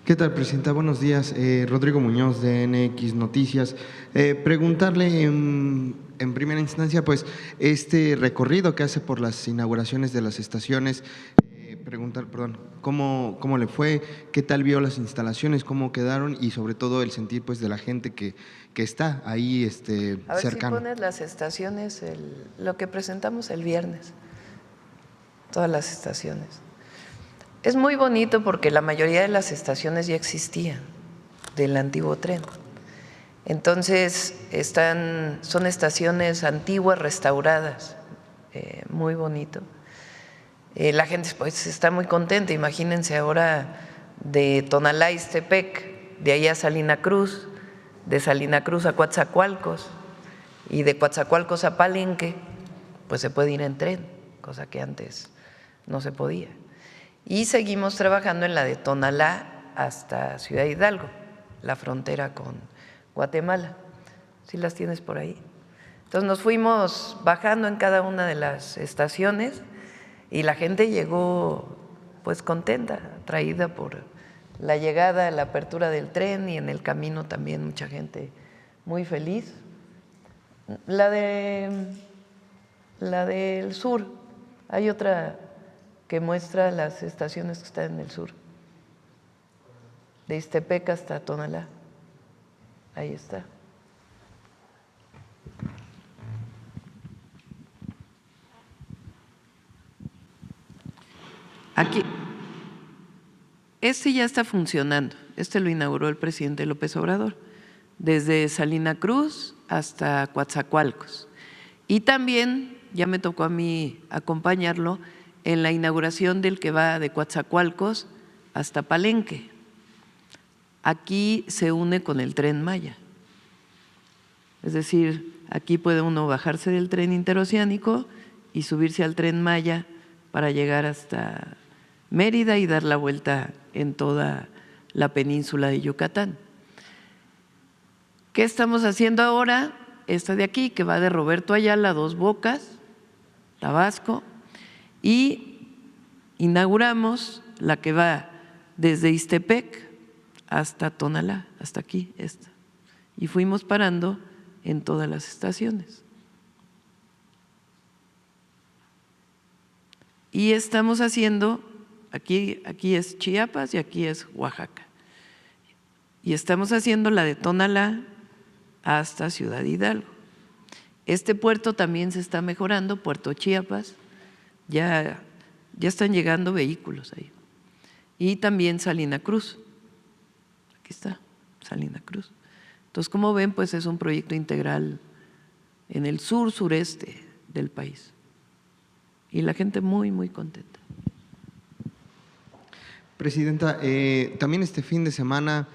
¿Qué tal, Presidenta? Buenos días. Rodrigo Muñoz, de NX Noticias. Preguntarle en primera instancia, pues, este recorrido que hace por las inauguraciones de las estaciones, ¿cómo le fue? ¿Qué tal vio las instalaciones? ¿Cómo quedaron? Y sobre todo el sentir, pues, de la gente que está ahí A ver cercano. si pones las estaciones, lo que presentamos el viernes, todas las estaciones. Es muy bonito porque la mayoría de las estaciones ya existían del antiguo tren. Entonces, son estaciones antiguas restauradas, muy bonito. La gente pues está muy contenta. Imagínense ahora de Tonalá a Ixtepec, de ahí a Salina Cruz, de Salina Cruz a Coatzacoalcos y de Coatzacoalcos a Palenque, pues se puede ir en tren, cosa que antes no se podía. Y seguimos trabajando en la de Tonalá hasta Ciudad Hidalgo, la frontera con Guatemala. ¿Sí las tienes por ahí? Entonces nos fuimos bajando en cada una de las estaciones y la gente llegó pues contenta, atraída por la llegada, la apertura del tren, y en el camino también mucha gente muy feliz. La del sur, hay otra que muestra las estaciones que están en el sur, de Ixtepec hasta Tonalá. Ahí está. Aquí, este ya está funcionando, este lo inauguró el presidente López Obrador, desde Salina Cruz hasta Coatzacoalcos. Y también ya me tocó a mí acompañarlo en la inauguración del que va de Coatzacoalcos hasta Palenque. Aquí se une con el Tren Maya. Es decir, aquí puede uno bajarse del tren interoceánico y subirse al Tren Maya para llegar hasta Mérida y dar la vuelta en toda la península de Yucatán. ¿Qué estamos haciendo ahora? Esta de aquí, que va de Roberto Ayala a Dos Bocas, Tabasco, y inauguramos la que va desde Ixtepec hasta Tonalá, hasta aquí, esta. Y fuimos parando en todas las estaciones. Y estamos haciendo, aquí es Chiapas y aquí es Oaxaca. Y estamos haciendo la de Tonalá hasta Ciudad Hidalgo. Este puerto también se está mejorando, Puerto Chiapas, ya están llegando vehículos ahí. Y también Salina Cruz, aquí está, Salina Cruz. Entonces, como ven, pues es un proyecto integral en el sur-sureste del país. Y la gente muy, muy contenta. Presidenta, también este fin de semana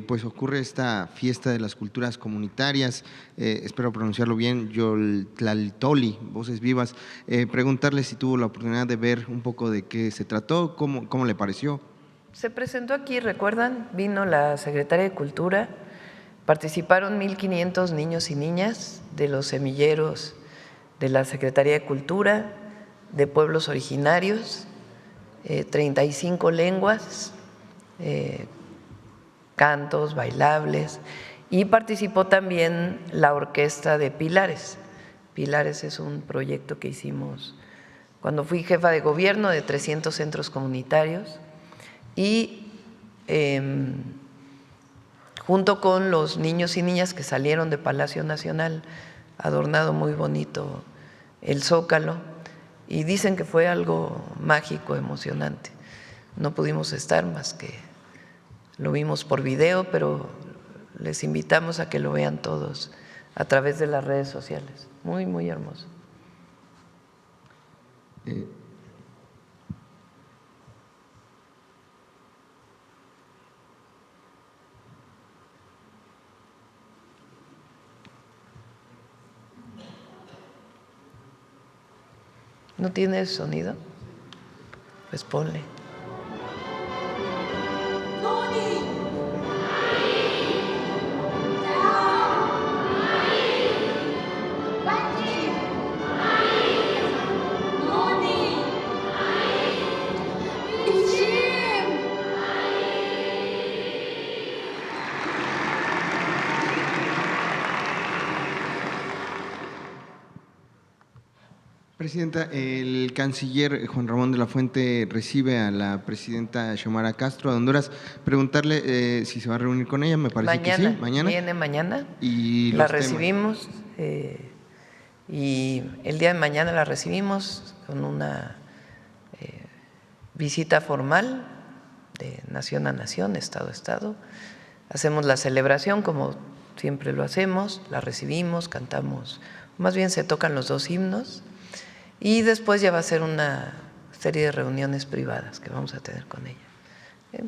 pues ocurre esta fiesta de las culturas comunitarias, espero pronunciarlo bien, Yoltlaltoli, Voces Vivas. Preguntarle si tuvo la oportunidad de ver un poco de qué se trató, cómo le pareció. Se presentó aquí, ¿recuerdan? Vino la Secretaria de Cultura, participaron 1,500 niños y niñas de los semilleros de la Secretaría de Cultura, de pueblos originarios, 35 lenguas, cantos, bailables, y participó también la orquesta de Pilares. Pilares es un proyecto que hicimos cuando fui jefa de gobierno de 300 centros comunitarios y junto con los niños y niñas que salieron de Palacio Nacional, adornado muy bonito el Zócalo, y dicen que fue algo mágico, emocionante. No pudimos estar más que lo vimos por video, pero les invitamos a que lo vean todos a través de las redes sociales. Muy, muy hermoso. ¿No tiene sonido? Pues ponle. Presidenta, el canciller Juan Ramón de la Fuente recibe a la presidenta Xiomara Castro de Honduras. Preguntarle si se va a reunir con ella, me parece que sí, mañana. Viene mañana, Y la los temas. recibimos y el día de mañana la recibimos con una visita formal de nación a nación, estado a estado. Hacemos la celebración como siempre lo hacemos, la recibimos, cantamos, más bien se tocan los dos himnos y después ya va a ser una serie de reuniones privadas que vamos a tener con ella,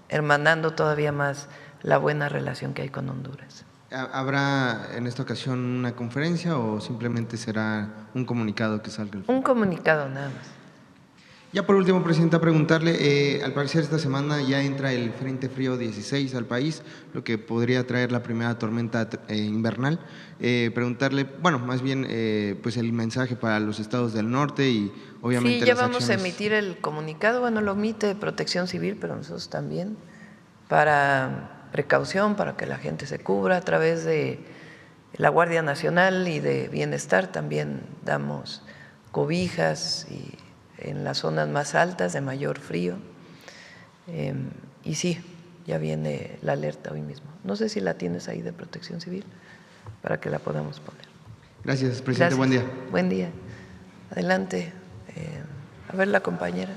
hermanando todavía más la buena relación que hay con Honduras. ¿Habrá en esta ocasión una conferencia o simplemente será un comunicado que salga? Un comunicado nada más. Ya por último, Presidenta, preguntarle, al parecer esta semana ya entra el Frente Frío 16 al país, lo que podría traer la primera tormenta invernal. Preguntarle, bueno, más bien pues el mensaje para los estados del norte y obviamente sí, ya las vamos acciones. a emitir el comunicado, bueno, lo emite Protección Civil, pero nosotros también, para precaución, para que la gente se cubra a través de la Guardia Nacional y de Bienestar, también damos cobijas y en las zonas más altas de mayor frío. Y sí, ya viene la alerta hoy mismo. No sé si la tienes ahí de Protección Civil para que la podamos poner. Gracias, Presidente. Gracias. Buen día. Buen día. Adelante. A ver la compañera.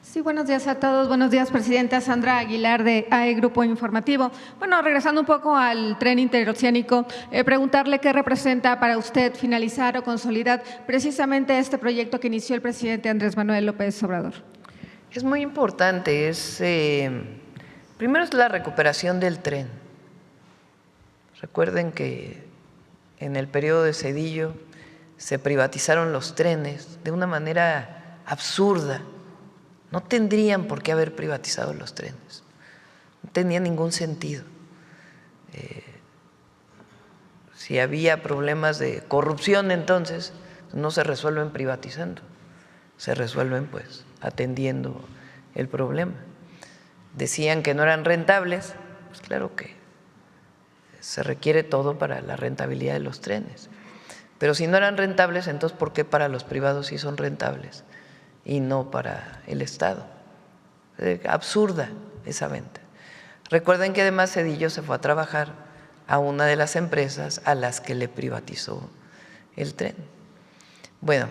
Sí, buenos días a todos. Buenos días, Presidenta. Sandra Aguilar de AE Grupo Informativo. Bueno, regresando un poco al tren interoceánico, preguntarle qué representa para usted finalizar o consolidar precisamente este proyecto que inició el presidente Andrés Manuel López Obrador. Es muy importante. Primero es la recuperación del tren. Recuerden que en el periodo de Zedillo se privatizaron los trenes de una manera absurda. No tendrían por qué haber privatizado los trenes, no tenía ningún sentido. Si había problemas de corrupción entonces, no se resuelven privatizando, se resuelven pues atendiendo el problema. Decían que no eran rentables, pues claro que se requiere todo para la rentabilidad de los trenes, pero si no eran rentables, entonces ¿por qué para los privados sí son rentables y no para el Estado? Absurda esa venta. Recuerden que además Zedillo se fue a trabajar a una de las empresas a las que le privatizó el tren. Bueno,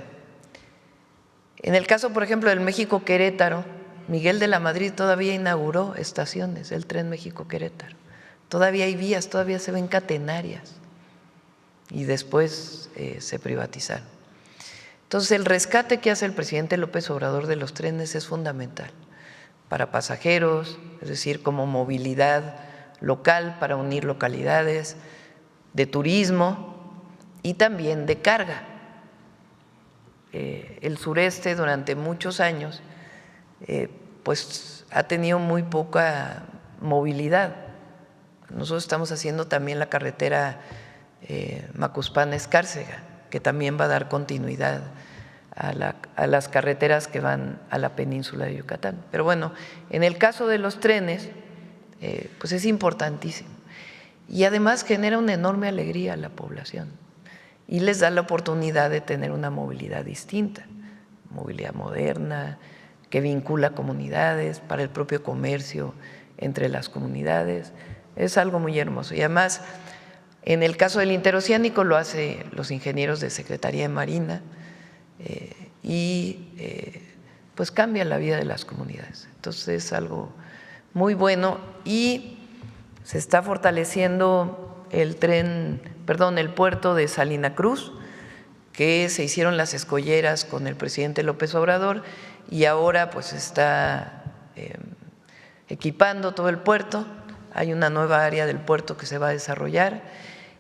en el caso, por ejemplo, del México-Querétaro, Miguel de la Madrid todavía inauguró estaciones, el tren México-Querétaro. Todavía hay vías, todavía se ven catenarias y después se privatizaron. Entonces, el rescate que hace el presidente López Obrador de los trenes es fundamental para pasajeros, es decir, como movilidad local para unir localidades, de turismo y también de carga. El sureste durante muchos años pues ha tenido muy poca movilidad. Nosotros estamos haciendo también la carretera Macuspana-Escárcega, que también va a dar continuidad a las carreteras que van a la península de Yucatán. Pero bueno, en el caso de los trenes, pues es importantísimo. Y además genera una enorme alegría a la población y les da la oportunidad de tener una movilidad distinta, movilidad moderna, que vincula comunidades, para el propio comercio entre las comunidades. Es algo muy hermoso. Y además, en el caso del interoceánico lo hacen los ingenieros de Secretaría de Marina, pues cambia la vida de las comunidades. Entonces es algo muy bueno y se está fortaleciendo el puerto de Salina Cruz, que se hicieron las escolleras con el presidente López Obrador y ahora pues está equipando todo el puerto. Hay una nueva área del puerto que se va a desarrollar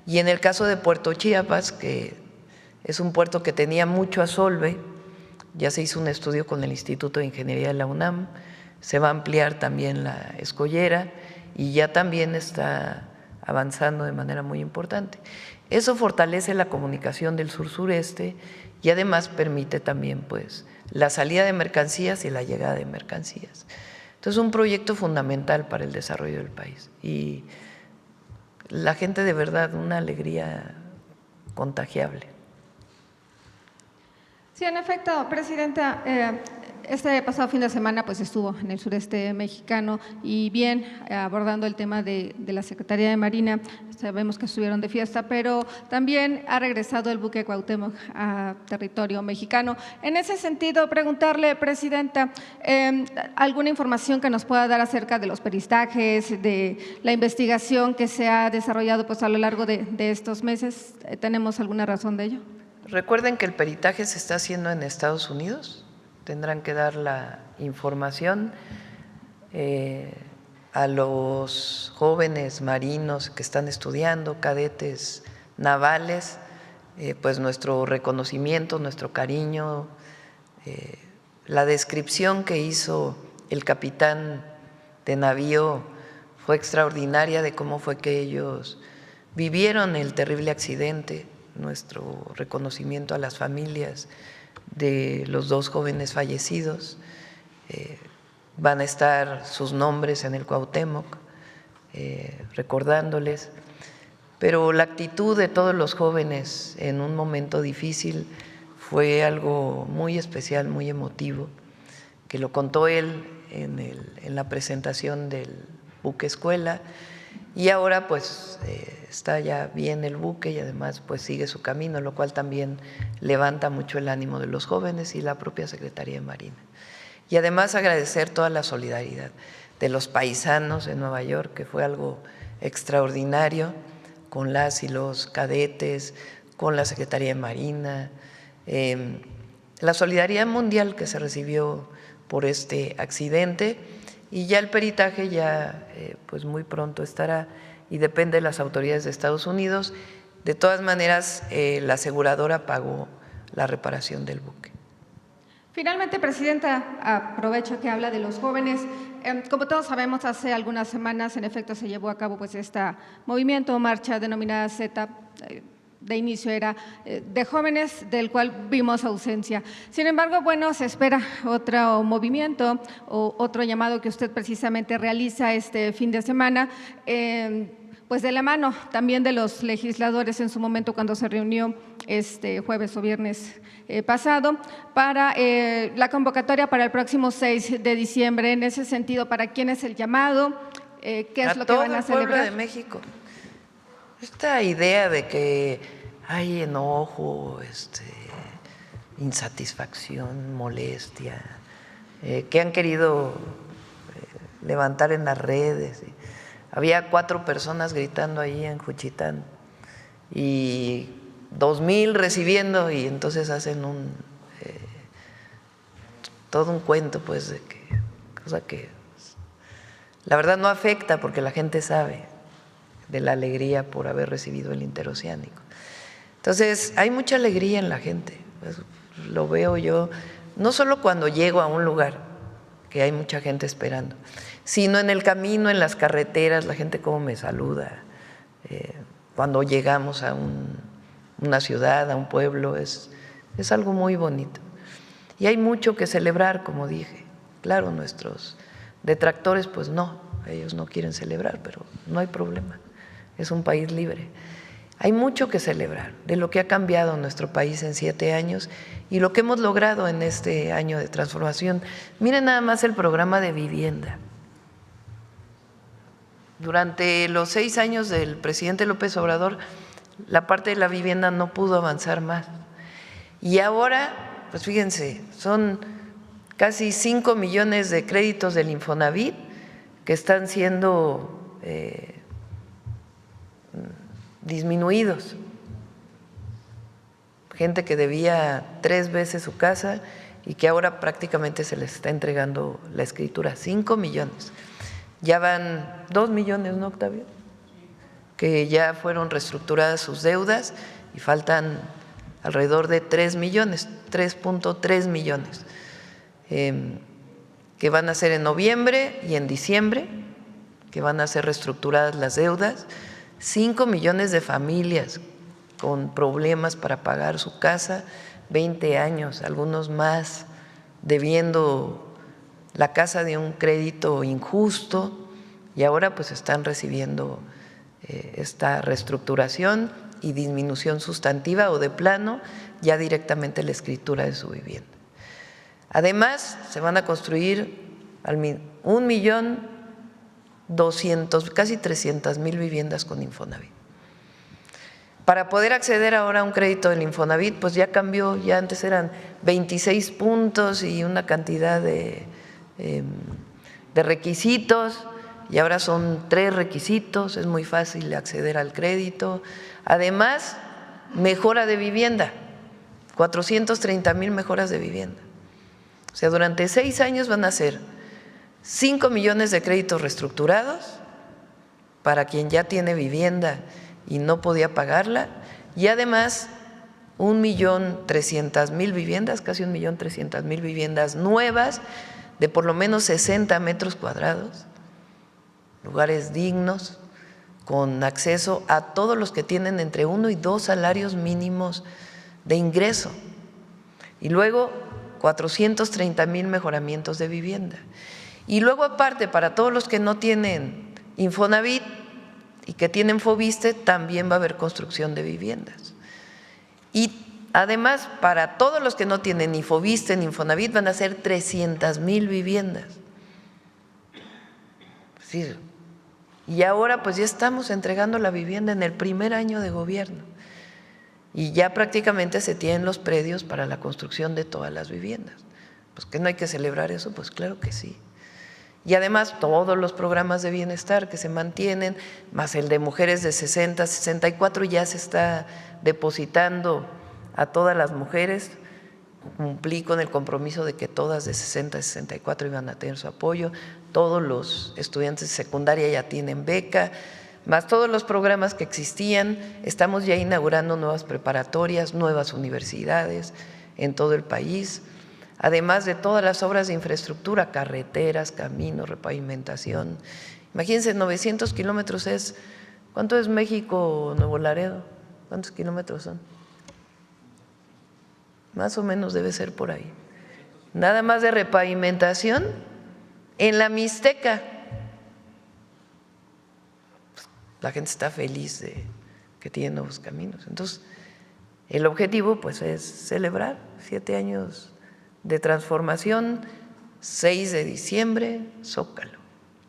y en el caso de Puerto Chiapas, que es un puerto que tenía mucho asolve, ya se hizo un estudio con el Instituto de Ingeniería de la UNAM, se va a ampliar también la escollera y ya también está avanzando de manera muy importante. Eso fortalece la comunicación del sur-sureste y además permite también pues la salida de mercancías y la llegada de mercancías. Entonces es un proyecto fundamental para el desarrollo del país y la gente de verdad una alegría contagiable. Sí, en efecto, Presidenta, este pasado fin de semana pues estuvo en el sureste mexicano y bien abordando el tema de la Secretaría de Marina. Sabemos que estuvieron de fiesta, pero también ha regresado el buque Cuauhtémoc a territorio mexicano. En ese sentido, preguntarle, Presidenta, alguna información que nos pueda dar acerca de los peristajes, de la investigación que se ha desarrollado pues a lo largo de estos meses. ¿Tenemos alguna razón de ello? Recuerden que el peritaje se está haciendo en Estados Unidos. Tendrán que dar la información a los jóvenes marinos que están estudiando, cadetes navales, pues nuestro reconocimiento, nuestro cariño, la descripción que hizo el capitán de navío fue extraordinaria de cómo fue que ellos vivieron el terrible accidente. Nuestro reconocimiento a las familias de los dos jóvenes fallecidos. Van a estar sus nombres en el Cuauhtémoc, recordándoles. Pero la actitud de todos los jóvenes en un momento difícil fue algo muy especial, muy emotivo, que lo contó él en la presentación del buque escuela. Y ahora pues está ya bien el buque y además pues sigue su camino, lo cual también levanta mucho el ánimo de los jóvenes y la propia Secretaría de Marina. Y además agradecer toda la solidaridad de los paisanos en Nueva York, que fue algo extraordinario, con las y los cadetes, con la Secretaría de Marina, la solidaridad mundial que se recibió por este accidente. Y ya el peritaje ya pues muy pronto estará y depende de las autoridades de Estados Unidos. De todas maneras, la aseguradora pagó la reparación del buque. Finalmente, Presidenta, aprovecho que habla de los jóvenes. Como todos sabemos, hace algunas semanas en efecto se llevó a cabo pues este movimiento, marcha denominada Z. De inicio era de jóvenes, del cual vimos ausencia. Sin embargo, bueno, se espera otro movimiento o otro llamado que usted precisamente realiza este fin de semana, pues de la mano también de los legisladores en su momento cuando se reunió este jueves o viernes pasado para la convocatoria para el próximo 6 de diciembre. En ese sentido, ¿para quién es el llamado? ¿Qué es lo que van a celebrar? A todo el pueblo de México. Esta idea de que hay enojo, insatisfacción, molestia, que han querido levantar en las redes. Había 4 personas gritando ahí en Juchitán y 2,000 recibiendo, y entonces hacen todo un cuento, pues, de que cosa que la verdad no afecta porque la gente sabe de la alegría por haber recibido el interoceánico. Entonces, hay mucha alegría en la gente, pues, lo veo yo, no solo cuando llego a un lugar, que hay mucha gente esperando, sino en el camino, en las carreteras, la gente cómo me saluda. Cuando llegamos a una ciudad, a un pueblo, es algo muy bonito. Y hay mucho que celebrar, como dije. Claro, nuestros detractores, pues no, ellos no quieren celebrar, pero no hay problema. Es un país libre. Hay mucho que celebrar de lo que ha cambiado nuestro país en 7 años y lo que hemos logrado en este año de transformación. Miren nada más el programa de vivienda. Durante los 6 años del presidente López Obrador, la parte de la vivienda no pudo avanzar más. Y ahora, pues fíjense, son casi 5 millones de créditos del Infonavit que están siendo disminuidos. Gente que debía 3 veces su casa y que ahora prácticamente se les está entregando la escritura. 5 millones. Ya van 2 millones, ¿no, Octavio? Que ya fueron reestructuradas sus deudas y faltan alrededor de 3 millones, 3.3 millones, que van a ser en noviembre y en diciembre, que van a ser reestructuradas las deudas. 5 millones de familias con problemas para pagar su casa, 20 años, algunos más, debiendo la casa de un crédito injusto, y ahora pues están recibiendo esta reestructuración y disminución sustantiva o de plano ya directamente la escritura de su vivienda. Además, se van a construir 1.200.000, casi 300.000 viviendas con Infonavit. Para poder acceder ahora a un crédito del Infonavit, pues ya cambió, ya antes eran 26 puntos y una cantidad de requisitos, y ahora son 3 requisitos, es muy fácil acceder al crédito. Además, mejora de vivienda, 430.000 mejoras de vivienda. O sea, durante 6 años van a ser 5 millones de créditos reestructurados para quien ya tiene vivienda y no podía pagarla, y además 1.300.000 viviendas, casi 1.300.000 viviendas nuevas de por lo menos 60 metros cuadrados, lugares dignos, con acceso a todos los que tienen entre 1 y 2 salarios mínimos de ingreso. Y luego 430.000 mejoramientos de vivienda. Y luego aparte, para todos los que no tienen Infonavit y que tienen Foviste, también va a haber construcción de viviendas. Y además, para todos los que no tienen ni Foviste ni Infonavit, van a ser 300.000 viviendas. Es decir, y ahora pues ya estamos entregando la vivienda en el primer año de gobierno y ya prácticamente se tienen los predios para la construcción de todas las viviendas. Pues que no hay que celebrar eso, pues claro que sí. Y además todos los programas de bienestar que se mantienen, más el de mujeres de 60 a 64, ya se está depositando a todas las mujeres. Cumplí con el compromiso de que todas de 60 a 64 iban a tener su apoyo, todos los estudiantes de secundaria ya tienen beca, más todos los programas que existían. Estamos ya inaugurando nuevas preparatorias, nuevas universidades en todo el país, además de todas las obras de infraestructura, carreteras, caminos, repavimentación. Imagínense, 900 kilómetros es… ¿Cuánto es México, Nuevo Laredo? ¿Cuántos kilómetros son? Más o menos debe ser por ahí. Nada más de repavimentación en la Mixteca. La gente está feliz de que tiene nuevos caminos. Entonces, el objetivo pues es celebrar 7 años de transformación, 6 de diciembre, Zócalo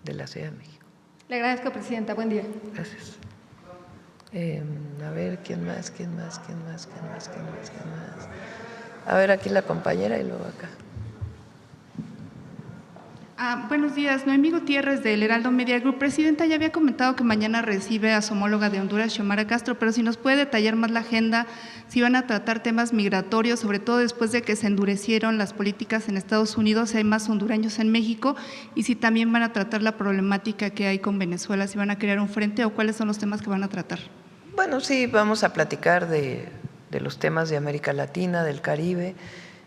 de la Ciudad de México. Le agradezco, presidenta. Buen día. Gracias. A ver, ¿quién más? A ver, aquí la compañera y luego acá. Buenos días, Noemí Gutiérrez del Heraldo Media Group. Presidenta, ya había comentado que mañana recibe a su homóloga de Honduras, Xiomara Castro, pero si nos puede detallar más la agenda, si van a tratar temas migratorios, sobre todo después de que se endurecieron las políticas en Estados Unidos, si hay más hondureños en México, y si también van a tratar la problemática que hay con Venezuela, si van a crear un frente o cuáles son los temas que van a tratar. Bueno, sí, vamos a platicar de los temas de América Latina, del Caribe.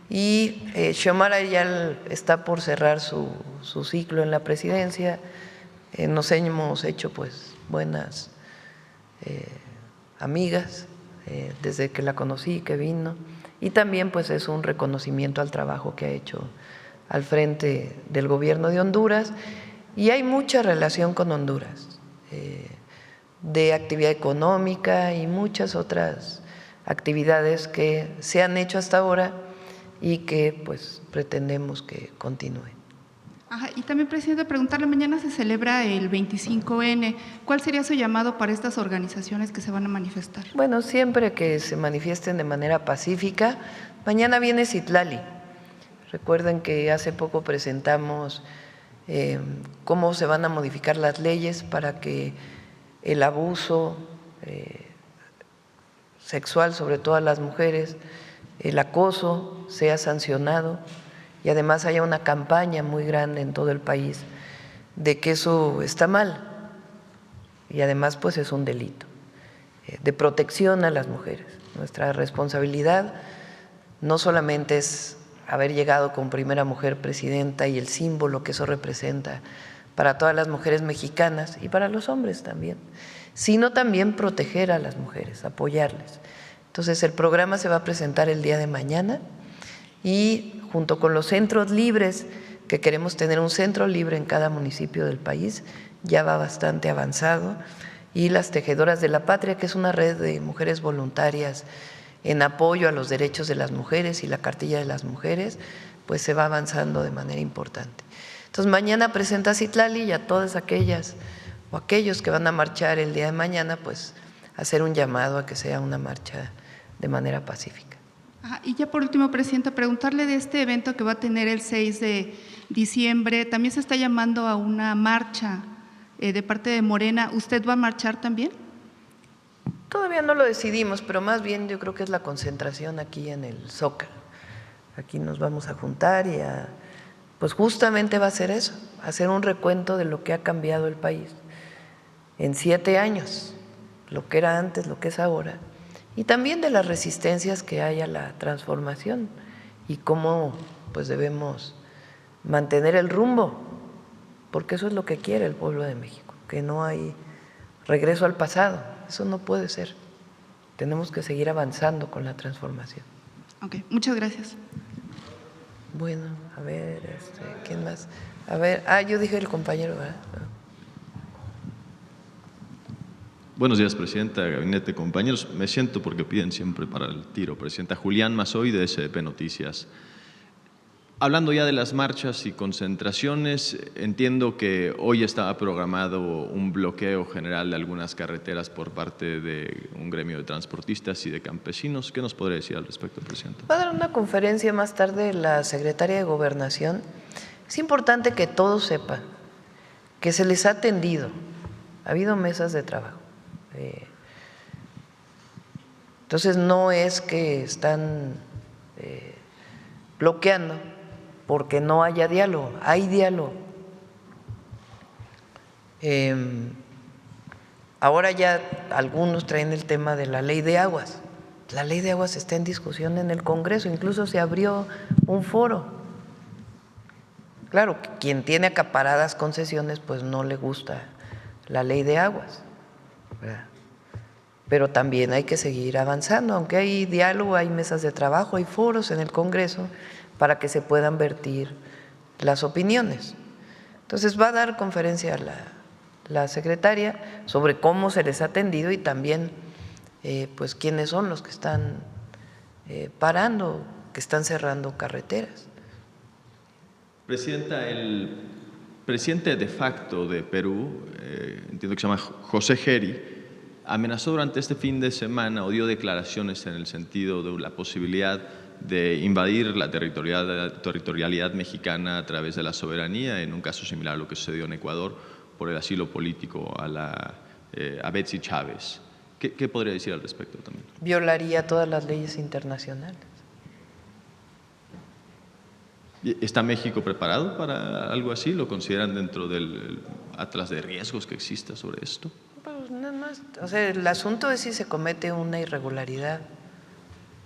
Y Xiomara ya está por cerrar su ciclo en la presidencia. Nos hemos hecho pues buenas amigas desde que la conocí, que vino, y también pues es un reconocimiento al trabajo que ha hecho al frente del gobierno de Honduras, y hay mucha relación con Honduras, de actividad económica y muchas otras actividades que se han hecho hasta ahora y que pues pretendemos que continúen. Y también, presidente, preguntarle, mañana se celebra el 25N, ¿cuál sería su llamado para estas organizaciones que se van a manifestar? Bueno, siempre que se manifiesten de manera pacífica. Mañana viene Citlali. Recuerden que hace poco presentamos cómo se van a modificar las leyes para que el abuso sexual, sobre todo a las mujeres, el acoso sea sancionado, y además haya una campaña muy grande en todo el país de que eso está mal y además pues es un delito de protección a las mujeres. Nuestra responsabilidad no solamente es haber llegado como primera mujer presidenta y el símbolo que eso representa para todas las mujeres mexicanas y para los hombres también, sino también proteger a las mujeres, apoyarles. Entonces el programa se va a presentar el día de mañana y junto con los centros libres, que queremos tener un centro libre en cada municipio del país, ya va bastante avanzado, y las Tejedoras de la Patria, que es una red de mujeres voluntarias en apoyo a los derechos de las mujeres y la cartilla de las mujeres, pues se va avanzando de manera importante. Entonces mañana presenta Citlali y a todas aquellas o aquellos que van a marchar el día de mañana, pues hacer un llamado a que sea una marcha de manera pacífica. Y ya por último, Presidenta, preguntarle de este evento que va a tener el 6 de diciembre, también se está llamando a una marcha de parte de Morena. ¿Usted va a marchar también? Todavía no lo decidimos, pero más bien yo creo que es la concentración aquí en el Zócalo. Aquí nos vamos a juntar y pues justamente va a ser eso, hacer un recuento de lo que ha cambiado el país en 7 años, lo que era antes, lo que es ahora, y también de las resistencias que hay a la transformación y cómo pues debemos mantener el rumbo, porque eso es lo que quiere el pueblo de México, que no hay regreso al pasado, eso no puede ser. Tenemos que seguir avanzando con la transformación. Ok, muchas gracias. Bueno, a ver, ¿quién más? A ver, yo dije el compañero, ¿verdad? Buenos días, Presidenta, Gabinete, compañeros. Me siento porque piden siempre para el tiro. Presidenta Julián Mazoy, de SDP Noticias. Hablando ya de las marchas y concentraciones, entiendo que hoy estaba programado un bloqueo general de algunas carreteras por parte de un gremio de transportistas y de campesinos. ¿Qué nos podría decir al respecto, Presidenta? Va a dar una conferencia más tarde la secretaria de Gobernación. Es importante que todos sepan que se les ha atendido, ha habido mesas de trabajo. Entonces no es que están bloqueando porque no haya diálogo, hay diálogo. Ahora ya algunos traen el tema de la ley de aguas. La ley de aguas está en discusión en el Congreso, incluso se abrió un foro. Claro, quien tiene acaparadas concesiones pues no le gusta la ley de aguas, ¿verdad? Pero también hay que seguir avanzando, aunque hay diálogo, hay mesas de trabajo, hay foros en el Congreso para que se puedan vertir las opiniones. Entonces va a dar conferencia la secretaria sobre cómo se les ha atendido y también pues quiénes son los que están parando, que están cerrando carreteras. Presidenta, el presidente de facto de Perú, entiendo que se llama José Geri, amenazó durante este fin de semana o dio declaraciones en el sentido de la posibilidad de invadir la territorialidad mexicana a través de la soberanía, en un caso similar a lo que sucedió en Ecuador por el asilo político a Betsy Chávez. ¿Qué podría decir al respecto también? Violaría todas las leyes internacionales. ¿Está México preparado para algo así? ¿Lo consideran dentro del atlas de riesgos que exista sobre esto? Pues nada más, o sea, el asunto es si se comete una irregularidad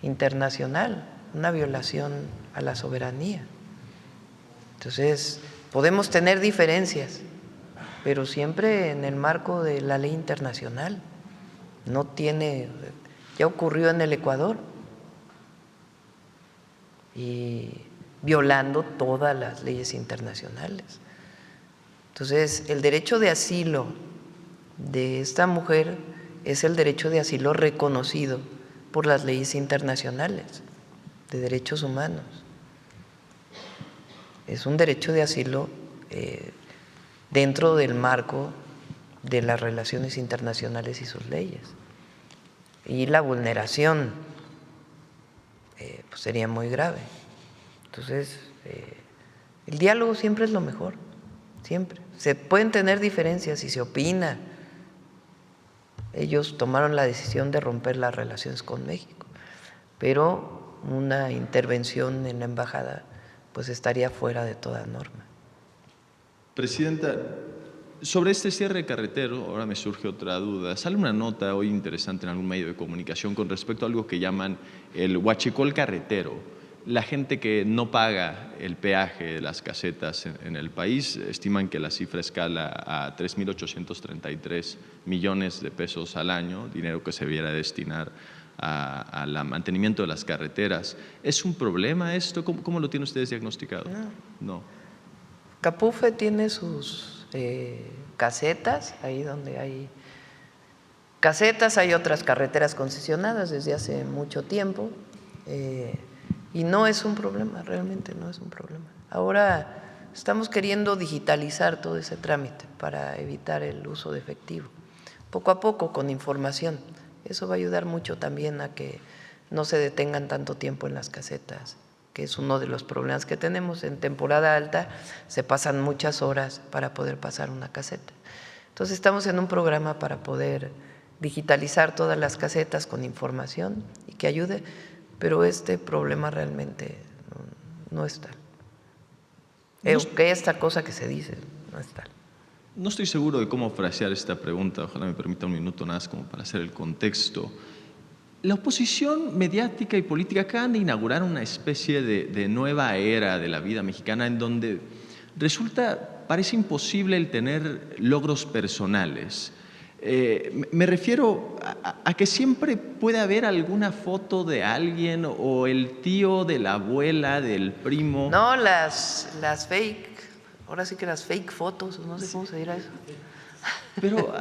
internacional, una violación a la soberanía. Entonces, podemos tener diferencias, pero siempre en el marco de la ley internacional. No tiene, ya ocurrió en el Ecuador y violando todas las leyes internacionales. Entonces, el derecho de asilo de esta mujer es el derecho de asilo reconocido por las leyes internacionales de derechos humanos. Es un derecho de asilo dentro del marco de las relaciones internacionales y sus leyes. Y la vulneración pues sería muy grave. Entonces, el diálogo siempre es lo mejor, siempre. Se pueden tener diferencias y se opina. Ellos tomaron la decisión de romper las relaciones con México, pero una intervención en la embajada pues estaría fuera de toda norma. Presidenta, sobre este cierre carretero, ahora me surge otra duda. Sale una nota hoy interesante en algún medio de comunicación con respecto a algo que llaman el huachicol carretero. La gente que no paga el peaje de las casetas en el país estiman que la cifra escala a 3.833 millones de pesos al año, dinero que se debiera destinar al mantenimiento de las carreteras. ¿Es un problema esto? ¿Cómo lo tienen ustedes diagnosticado? No. Capufe tiene sus casetas, ahí donde hay casetas, hay otras carreteras concesionadas desde hace mucho tiempo y no es un problema, realmente no es un problema. Ahora estamos queriendo digitalizar todo ese trámite para evitar el uso de efectivo, poco a poco con información. Eso va a ayudar mucho también a que no se detengan tanto tiempo en las casetas, que es uno de los problemas que tenemos. En temporada alta se pasan muchas horas para poder pasar una caseta. Entonces estamos en un programa para poder digitalizar todas las casetas con información y que ayude, pero este problema realmente no es tal. Que esta cosa que se dice no es tal. No estoy seguro de cómo frasear esta pregunta, ojalá me permita un minuto nada más como para hacer el contexto. La oposición mediática y política acaban de inaugurar una especie de nueva era de la vida mexicana en donde parece imposible el tener logros personales. Me refiero a que siempre puede haber alguna foto de alguien o el tío de la abuela, del primo. No, las fake, ahora sí que las fake fotos, no sé cómo se dirá eso. Pero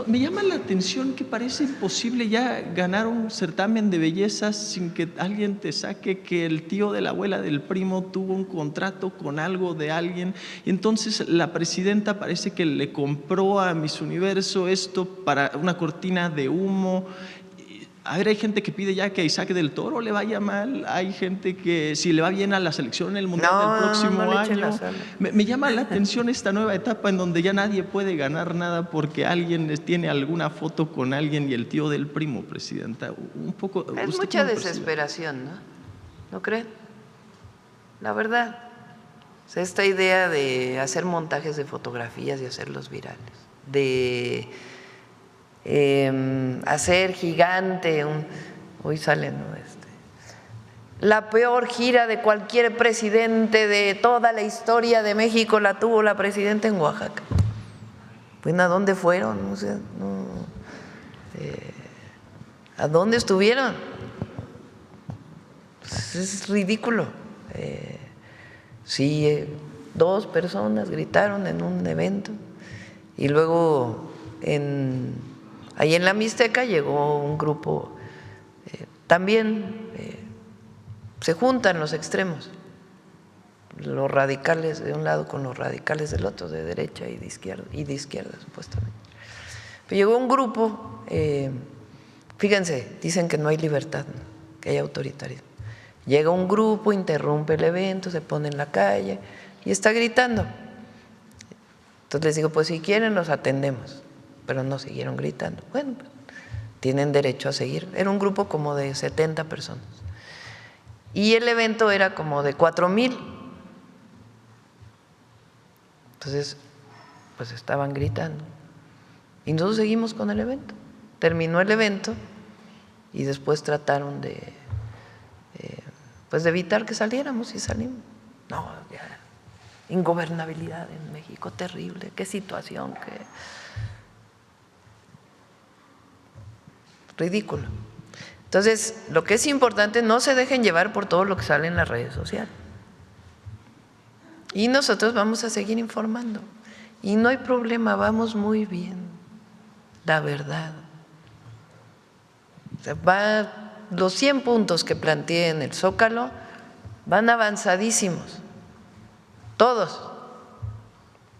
me llama la atención que parece imposible ya ganar un certamen de belleza sin que alguien te saque que el tío de la abuela del primo tuvo un contrato con algo de alguien. Y entonces la presidenta parece que le compró a Miss Universo esto para una cortina de humo. A ver, hay gente que pide ya que a Isaac del Toro le vaya mal, hay gente que si le va bien a la selección en el Mundial del próximo año. Me llama la atención esta nueva etapa en donde ya nadie puede ganar nada porque alguien tiene alguna foto con alguien y el tío del primo, presidenta. Un poco. Es mucha desesperación, ¿no? ¿No creen? La verdad. O sea, esta idea de hacer montajes de fotografías y hacerlos virales, de hacer gigante, hoy sale, ¿no? La peor gira de cualquier presidente de toda la historia de México la tuvo la presidenta en Oaxaca. Pues ¿a dónde fueron? O sea, no, ¿a dónde estuvieron? Pues es ridículo. Sí, 2 personas gritaron en un evento y luego ahí en la Mixteca llegó un grupo, también se juntan los extremos, los radicales de un lado con los radicales del otro, de derecha y de izquierda supuestamente. Pero llegó un grupo, fíjense, dicen que no hay libertad, ¿no? Que hay autoritarismo. Llega un grupo, interrumpe el evento, se pone en la calle y está gritando. Entonces les digo, pues si quieren los atendemos. Pero no siguieron gritando. Bueno, pues, tienen derecho a seguir. Era un grupo como de 70 personas. Y el evento era como de 4,000. Entonces, pues estaban gritando. Y nosotros seguimos con el evento. Terminó el evento y después trataron de evitar que saliéramos y salimos. No, ya, ingobernabilidad en México, terrible. Qué situación, qué ridículo. Entonces, lo que es importante, no se dejen llevar por todo lo que sale en las redes sociales. Y nosotros vamos a seguir informando. Y no hay problema, vamos muy bien, la verdad. O sea, los 100 puntos que planteé en el Zócalo van avanzadísimos, todos.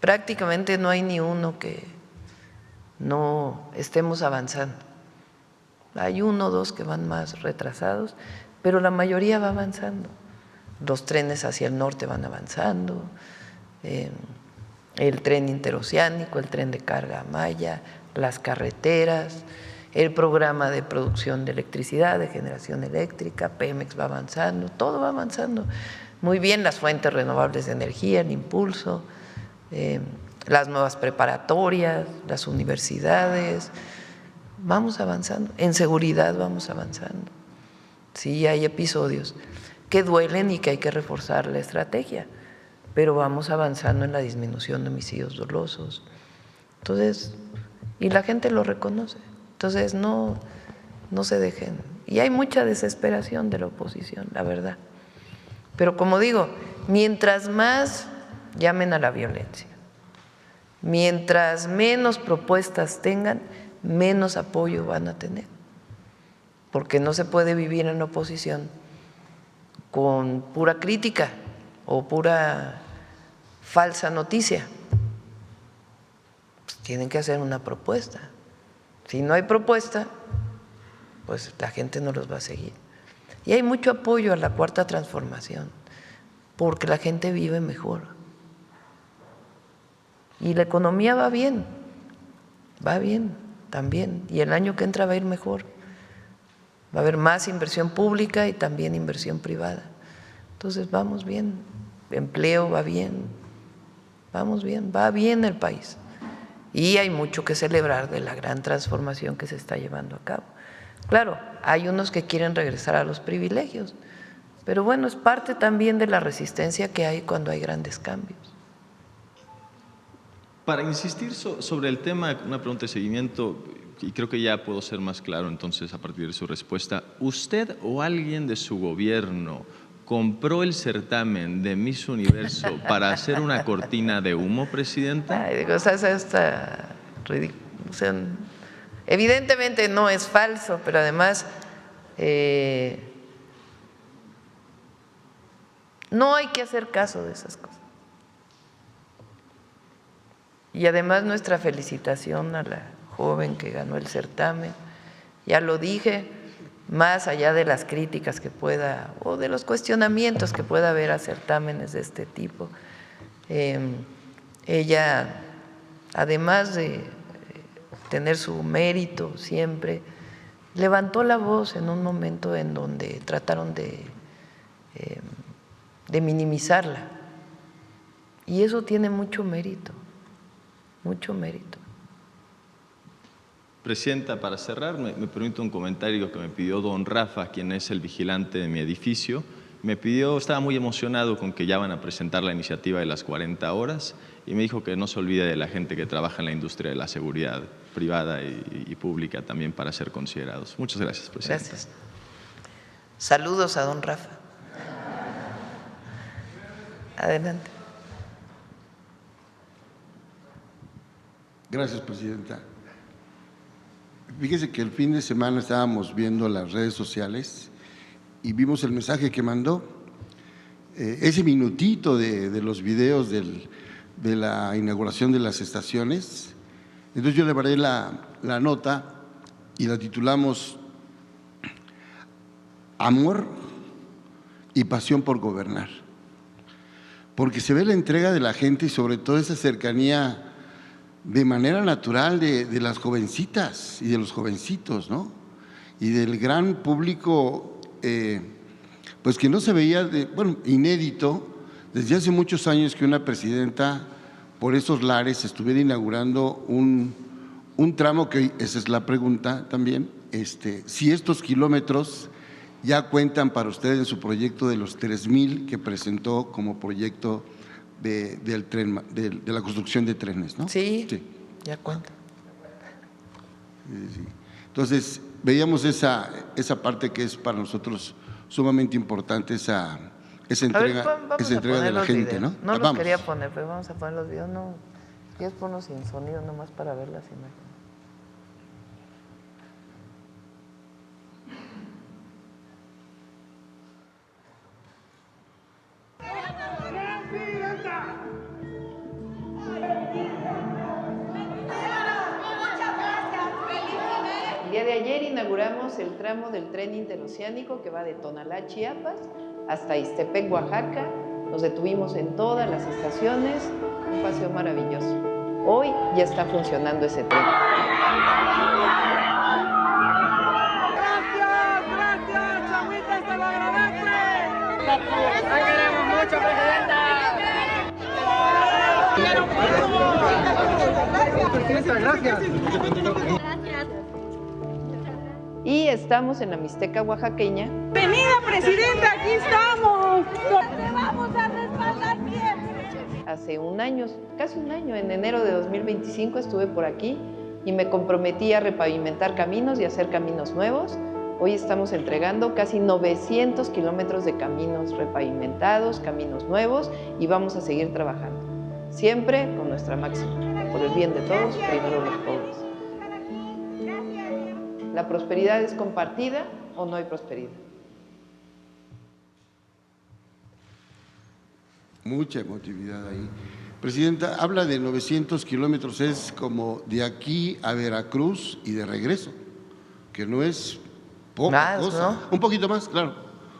Prácticamente no hay ni uno que no estemos avanzando. Hay 1 o 2 que van más retrasados, pero la mayoría va avanzando. Los trenes hacia el norte van avanzando, el tren interoceánico, el tren de carga Maya, las carreteras, el programa de producción de electricidad, de generación eléctrica, Pemex va avanzando, todo va avanzando. Muy bien, las fuentes renovables de energía, el impulso, las nuevas preparatorias, las universidades. Vamos avanzando, en seguridad vamos avanzando. Sí, hay episodios que duelen y que hay que reforzar la estrategia, pero vamos avanzando en la disminución de homicidios dolosos. Entonces, y la gente lo reconoce. Entonces, no se dejen. Y hay mucha desesperación de la oposición, la verdad. Pero como digo, mientras más llamen a la violencia, mientras menos propuestas tengan, menos apoyo van a tener, porque no se puede vivir en oposición con pura crítica o pura falsa noticia. Pues tienen que hacer una propuesta. Si no hay propuesta, pues la gente no los va a seguir. Y hay mucho apoyo a la Cuarta Transformación, porque la gente vive mejor. Y la economía va bien también, y el año que entra va a ir mejor. Va a haber más inversión pública y también inversión privada. Entonces vamos bien, empleo va bien, vamos bien, va bien el país. Y hay mucho que celebrar de la gran transformación que se está llevando a cabo. Claro, hay unos que quieren regresar a los privilegios, pero bueno, es parte también de la resistencia que hay cuando hay grandes cambios. Para insistir sobre el tema, una pregunta de seguimiento, y creo que ya puedo ser más claro entonces a partir de su respuesta. ¿Usted o alguien de su gobierno compró el certamen de Miss Universo para hacer una cortina de humo, Presidenta? Ay, digo, o sea, está ridículo. O sea, evidentemente no es falso, pero además no hay que hacer caso de esas cosas. Y además nuestra felicitación a la joven que ganó el certamen. Ya lo dije, más allá de las críticas que pueda o de los cuestionamientos que pueda haber a certámenes de este tipo, ella, además de tener su mérito siempre, levantó la voz en un momento en donde trataron de minimizarla. Y eso tiene mucho mérito, mucho mérito. Presidenta, para cerrar, me permite un comentario que me pidió don Rafa, quien es el vigilante de mi edificio. Me pidió, estaba muy emocionado con que ya van a presentar la iniciativa de las 40 horas y me dijo que no se olvide de la gente que trabaja en la industria de la seguridad privada y pública también para ser considerados. Muchas gracias, Presidenta. Gracias. Saludos a don Rafa. Adelante. Gracias, Presidenta. Fíjese que el fin de semana estábamos viendo las redes sociales y vimos el mensaje que mandó, ese minutito de los videos de la inauguración de las estaciones. Entonces yo le paré la nota y la titulamos Amor y pasión por gobernar, porque se ve la entrega de la gente y sobre todo esa cercanía de manera natural de las jovencitas y de los jovencitos, ¿no? Y del gran público, pues que no se veía, inédito, desde hace muchos años que una presidenta por esos lares estuviera inaugurando un tramo que, esa es la pregunta también, si estos kilómetros ya cuentan para usted en su proyecto de los 3,000 que presentó como proyecto del tren, de la construcción de trenes, ¿no? Sí, ya cuenta. Sí. Entonces, veíamos esa parte que es para nosotros sumamente importante, esa entrega, de la gente, videos. ¿no? No los quería poner, pero vamos a poner los videos. No, quieres ponerlos sin sonido nomás para ver las imágenes. El día de ayer inauguramos el tramo del tren interoceánico que va de Tonalá, Chiapas, hasta Ixtepec, Oaxaca. Nos detuvimos en todas las estaciones, un paseo maravilloso. Hoy ya está funcionando ese tren. Gracias, Chaguita, se lo agradece. La queremos mucho, Presidenta. Gracias. Y estamos en la Mixteca oaxaqueña. Bienvenida, Presidenta, aquí estamos. Le vamos a respaldar siempre. Hace un año, casi un año, en enero de 2025 estuve por aquí y me comprometí a repavimentar caminos y hacer caminos nuevos. Hoy estamos entregando casi 900 kilómetros de caminos repavimentados, caminos nuevos, y vamos a seguir trabajando. Siempre con nuestra máxima, por el bien de todos, primero los pobres. ¿La prosperidad es compartida o no hay prosperidad? Mucha emotividad ahí. Presidenta, habla de 900 kilómetros, es como de aquí a Veracruz y de regreso, que no es poca Más, cosa. ¿no? Un poquito más, claro,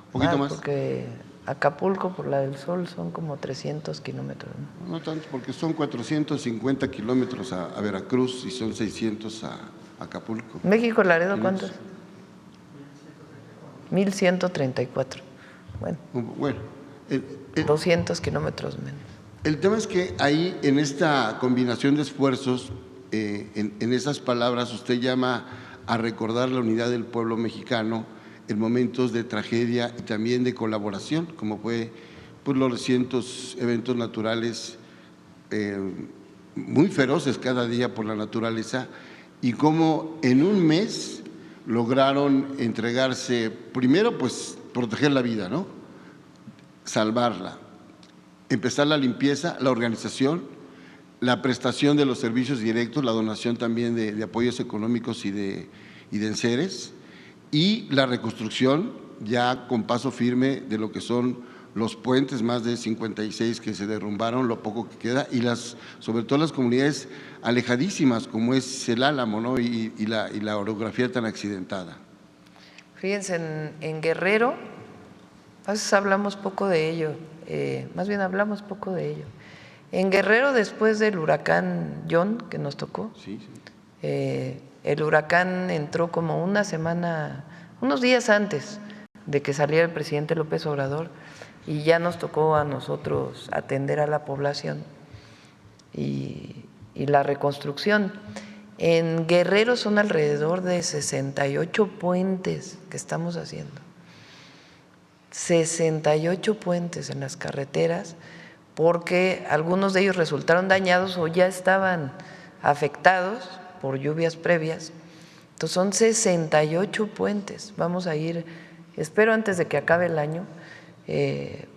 un poquito más. Porque Acapulco, por la del Sol, son como 300 kilómetros, ¿no? No tanto, porque son 450 kilómetros a Veracruz y son 600 a Acapulco. México, Laredo, ¿cuántos? 1134. Bueno, Bueno, 200 kilómetros menos. el tema es que ahí, en esta combinación de esfuerzos, en esas palabras, usted llama a recordar la unidad del pueblo mexicano en momentos de tragedia y también de colaboración, como fue pues, los recientes eventos naturales muy feroces cada día por la naturaleza, y cómo en un mes lograron entregarse, primero pues proteger la vida, ¿no? Salvarla, empezar la limpieza, la organización, la prestación de los servicios directos, la donación también de apoyos económicos y de enseres, y la reconstrucción ya con paso firme de lo que son los puentes, más de 56 que se derrumbaron, lo poco que queda, y sobre todo las comunidades alejadísimas como es el Álamo, ¿no? y la orografía tan accidentada. Fíjense, en Guerrero, a veces hablamos poco de ello, más bien hablamos poco de ello. En Guerrero, después del huracán John, que nos tocó, Sí. el huracán entró como una semana, unos días antes de que saliera el presidente López Obrador, y ya nos tocó a nosotros atender a la población y la reconstrucción. En Guerrero son alrededor de 68 puentes que estamos haciendo. 68 puentes en las carreteras, porque algunos de ellos resultaron dañados o ya estaban afectados por lluvias previas. Entonces son 68 puentes. Vamos a ir, espero antes de que acabe el año,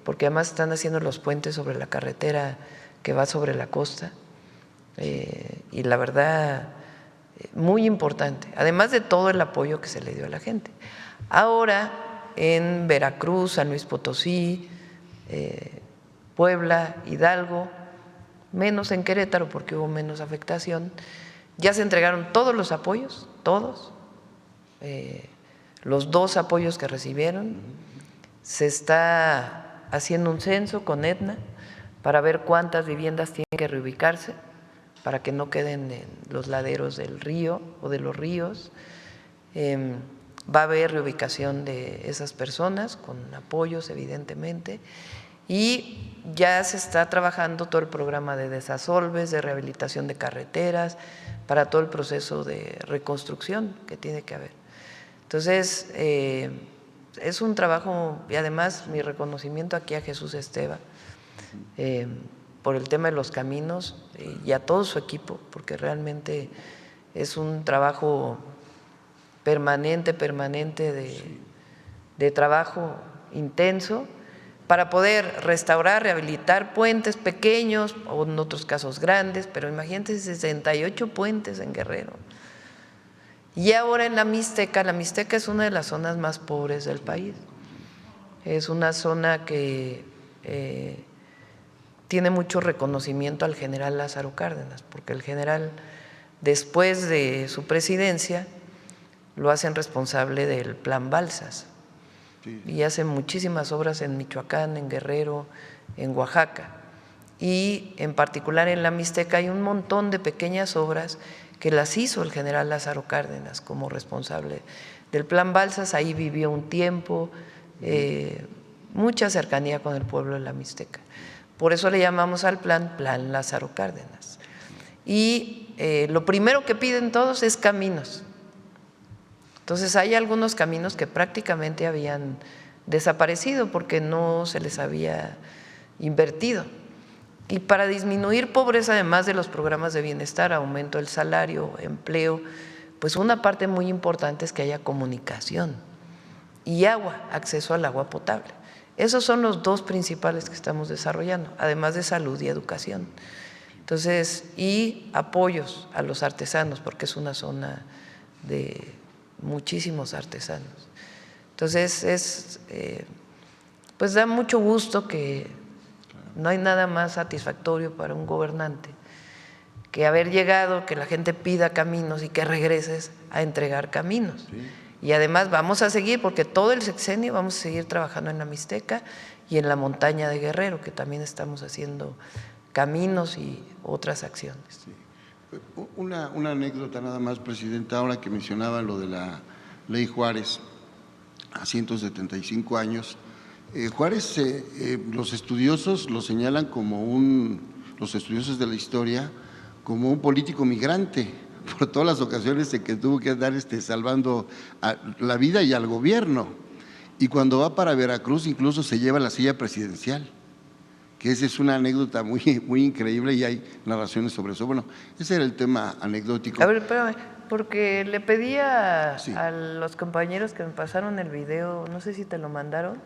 porque además están haciendo los puentes sobre la carretera que va sobre la costa, y la verdad, muy importante, además de todo el apoyo que se le dio a la gente. Ahora, en Veracruz, San Luis Potosí, Puebla, Hidalgo, menos en Querétaro porque hubo menos afectación, ya se entregaron todos los apoyos, todos, los 2 apoyos que recibieron. Se está haciendo un censo con Aetna para ver cuántas viviendas tienen que reubicarse para que no queden en los laderos del río o de los ríos. Va a haber reubicación de esas personas con apoyos, evidentemente, y ya se está trabajando todo el programa de desasolves, de rehabilitación de carreteras, para todo el proceso de reconstrucción que tiene que haber. Entonces, es un trabajo, y además mi reconocimiento aquí a Jesús Esteva por el tema de los caminos y a todo su equipo, porque realmente es un trabajo permanente de trabajo intenso para poder restaurar, rehabilitar puentes pequeños o en otros casos grandes, pero imagínense 68 puentes en Guerrero. Y ahora en la Mixteca es una de las zonas más pobres del país. Es una zona que tiene mucho reconocimiento al general Lázaro Cárdenas, porque el general, después de su presidencia, lo hacen responsable del Plan Balsas. Sí. Y hace muchísimas obras en Michoacán, en Guerrero, en Oaxaca. Y en particular en la Mixteca hay un montón de pequeñas obras que las hizo el general Lázaro Cárdenas como responsable del Plan Balsas. Ahí vivió un tiempo, mucha cercanía con el pueblo de la Mixteca. Por eso le llamamos al Plan Lázaro Cárdenas. Y lo primero que piden todos es caminos. Entonces hay algunos caminos que prácticamente habían desaparecido porque no se les había invertido. Y para disminuir pobreza, además de los programas de bienestar, aumento del salario, empleo, pues una parte muy importante es que haya comunicación y agua, acceso al agua potable. Esos son los 2 principales que estamos desarrollando, además de salud y educación. Entonces, y apoyos a los artesanos, porque es una zona de muchísimos artesanos. Entonces, pues da mucho gusto que no hay nada más satisfactorio para un gobernante que haber llegado, que la gente pida caminos y que regreses a entregar caminos. Sí. Y además vamos a seguir, porque todo el sexenio vamos a seguir trabajando en la Mixteca y en la montaña de Guerrero, que también estamos haciendo caminos y otras acciones. Sí. Una anécdota nada más, Presidenta, ahora que mencionaba lo de la Ley Juárez, a 175 años. Juárez, los estudiosos lo señalan como los estudiosos de la historia, como un político migrante, por todas las ocasiones en que tuvo que andar salvando la vida y al gobierno. Y cuando va para Veracruz incluso se lleva la silla presidencial, que esa es una anécdota muy, muy increíble y hay narraciones sobre eso. Bueno, ese era el tema anecdótico. A ver, espérame, porque le pedí a los compañeros que me pasaron el video, no sé si te lo mandaron,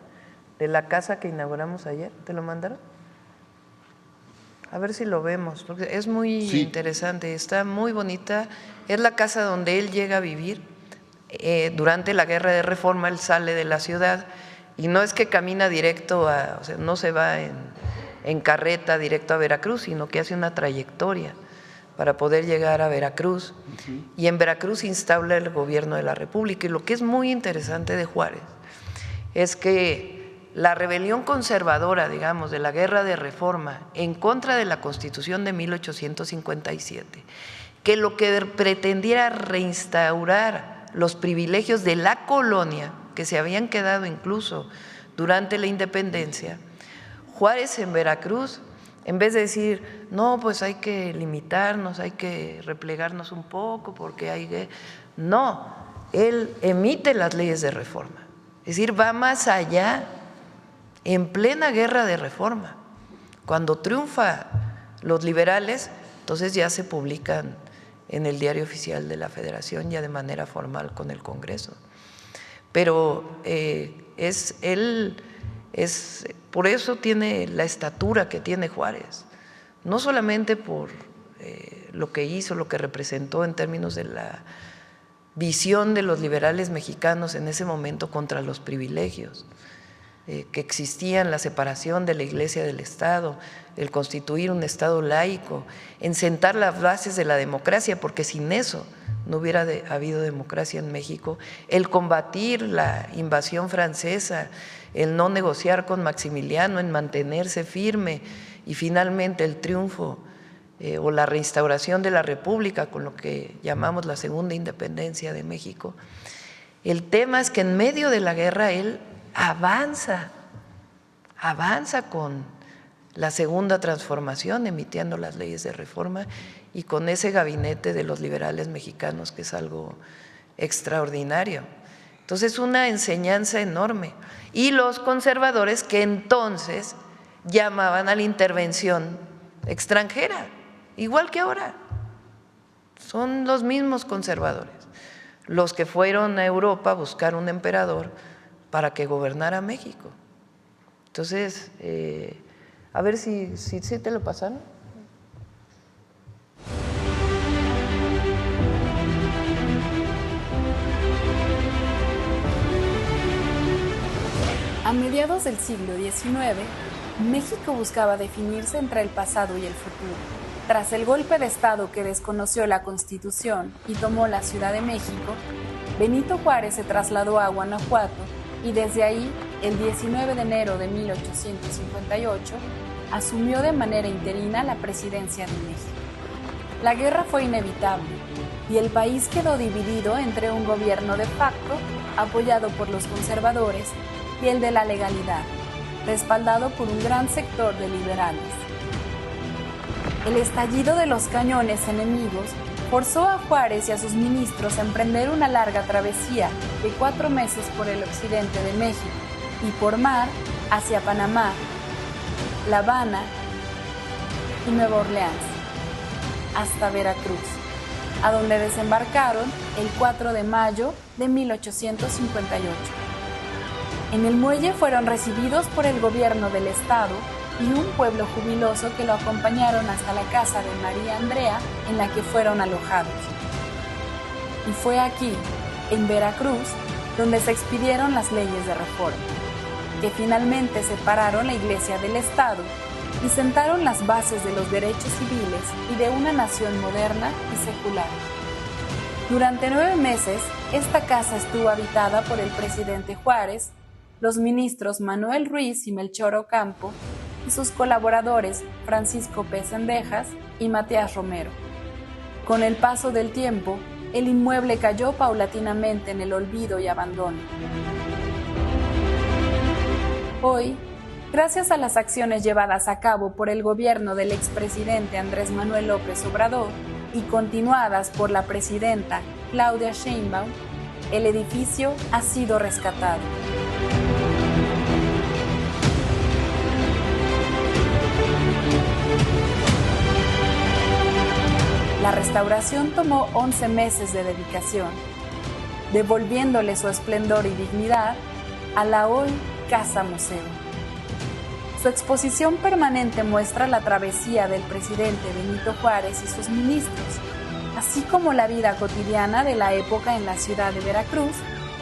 de la casa que inauguramos ayer, ¿te lo mandaron? A ver si lo vemos, porque es muy interesante, está muy bonita. Es la casa donde él llega a vivir. Durante la Guerra de Reforma él sale de la ciudad y no es que camina directo o sea, no se va en carreta directo a Veracruz, sino que hace una trayectoria para poder llegar a Veracruz. Y en Veracruz instaura el gobierno de la República. Y lo que es muy interesante de Juárez es que la rebelión conservadora, digamos, de la Guerra de Reforma en contra de la Constitución de 1857, que lo que pretendiera reinstaurar los privilegios de la colonia, que se habían quedado incluso durante la independencia, Juárez en Veracruz, en vez de decir, no, pues hay que limitarnos, hay que replegarnos un poco, porque hay que… No, él emite las leyes de reforma, es decir, va más allá. En plena Guerra de Reforma, cuando triunfa los liberales, entonces ya se publican en el Diario Oficial de la Federación, ya de manera formal con el Congreso. Pero por eso tiene la estatura que tiene Juárez, no solamente por lo que hizo, lo que representó en términos de la visión de los liberales mexicanos en ese momento contra los privilegios que existían, la separación de la Iglesia del Estado, el constituir un Estado laico, en sentar las bases de la democracia, porque sin eso no hubiera habido democracia en México, el combatir la invasión francesa, el no negociar con Maximiliano, en mantenerse firme y finalmente el triunfo o la reinstauración de la República con lo que llamamos la segunda independencia de México. El tema es que en medio de la guerra él avanza con la segunda transformación, emitiendo las leyes de reforma y con ese gabinete de los liberales mexicanos que es algo extraordinario. Entonces, una enseñanza enorme. Y los conservadores que entonces llamaban a la intervención extranjera, igual que ahora. Son los mismos conservadores los que fueron a Europa a buscar un emperador para que gobernara México. Entonces, a ver si te lo pasaron. A mediados del siglo XIX, México buscaba definirse entre el pasado y el futuro. Tras el golpe de Estado que desconoció la Constitución y tomó la Ciudad de México, Benito Juárez se trasladó a Guanajuato y desde ahí, el 19 de enero de 1858, asumió de manera interina la presidencia de México. La guerra fue inevitable y el país quedó dividido entre un gobierno de facto, apoyado por los conservadores, y el de la legalidad, respaldado por un gran sector de liberales. El estallido de los cañones enemigos forzó a Juárez y a sus ministros a emprender una larga travesía de 4 meses por el occidente de México y por mar hacia Panamá, La Habana y Nueva Orleans, hasta Veracruz, a donde desembarcaron el 4 de mayo de 1858. En el muelle fueron recibidos por el gobierno del estado y un pueblo jubiloso que lo acompañaron hasta la casa de María Andrea, en la que fueron alojados. Y fue aquí, en Veracruz, donde se expidieron las leyes de reforma, que finalmente separaron la Iglesia del Estado y sentaron las bases de los derechos civiles y de una nación moderna y secular. Durante 9 meses, esta casa estuvo habitada por el presidente Juárez, los ministros Manuel Ruiz y Melchor Ocampo, y sus colaboradores Francisco P. Cendejas y Matías Romero. Con el paso del tiempo, el inmueble cayó paulatinamente en el olvido y abandono. Hoy, gracias a las acciones llevadas a cabo por el gobierno del expresidente Andrés Manuel López Obrador y continuadas por la presidenta Claudia Sheinbaum, el edificio ha sido rescatado. La restauración tomó 11 meses de dedicación, devolviéndole su esplendor y dignidad a la hoy Casa Museo. Su exposición permanente muestra la travesía del presidente Benito Juárez y sus ministros, así como la vida cotidiana de la época en la ciudad de Veracruz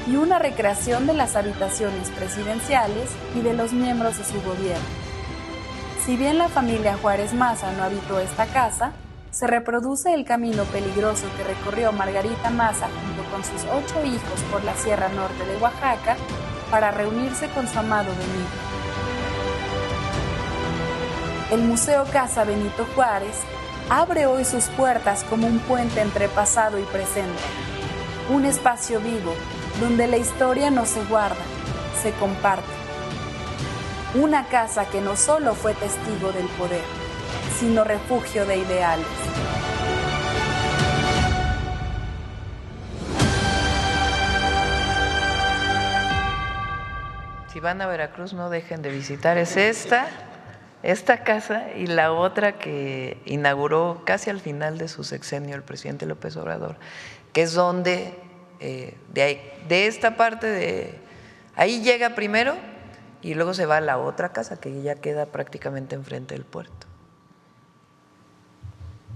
y una recreación de las habitaciones presidenciales y de los miembros de su gobierno. Si bien la familia Juárez Maza no habitó esta casa, se reproduce el camino peligroso que recorrió Margarita Maza junto con sus 8 hijos por la Sierra Norte de Oaxaca para reunirse con su amado Benito. El Museo Casa Benito Juárez abre hoy sus puertas como un puente entre pasado y presente, un espacio vivo donde la historia no se guarda, se comparte. Una casa que no solo fue testigo del poder, sino refugio de ideales. Si van a Veracruz, no dejen de visitar, es esta casa y la otra que inauguró casi al final de su sexenio el presidente López Obrador, que es donde, de esta parte, ahí llega primero y luego se va a la otra casa que ya queda prácticamente enfrente del puerto.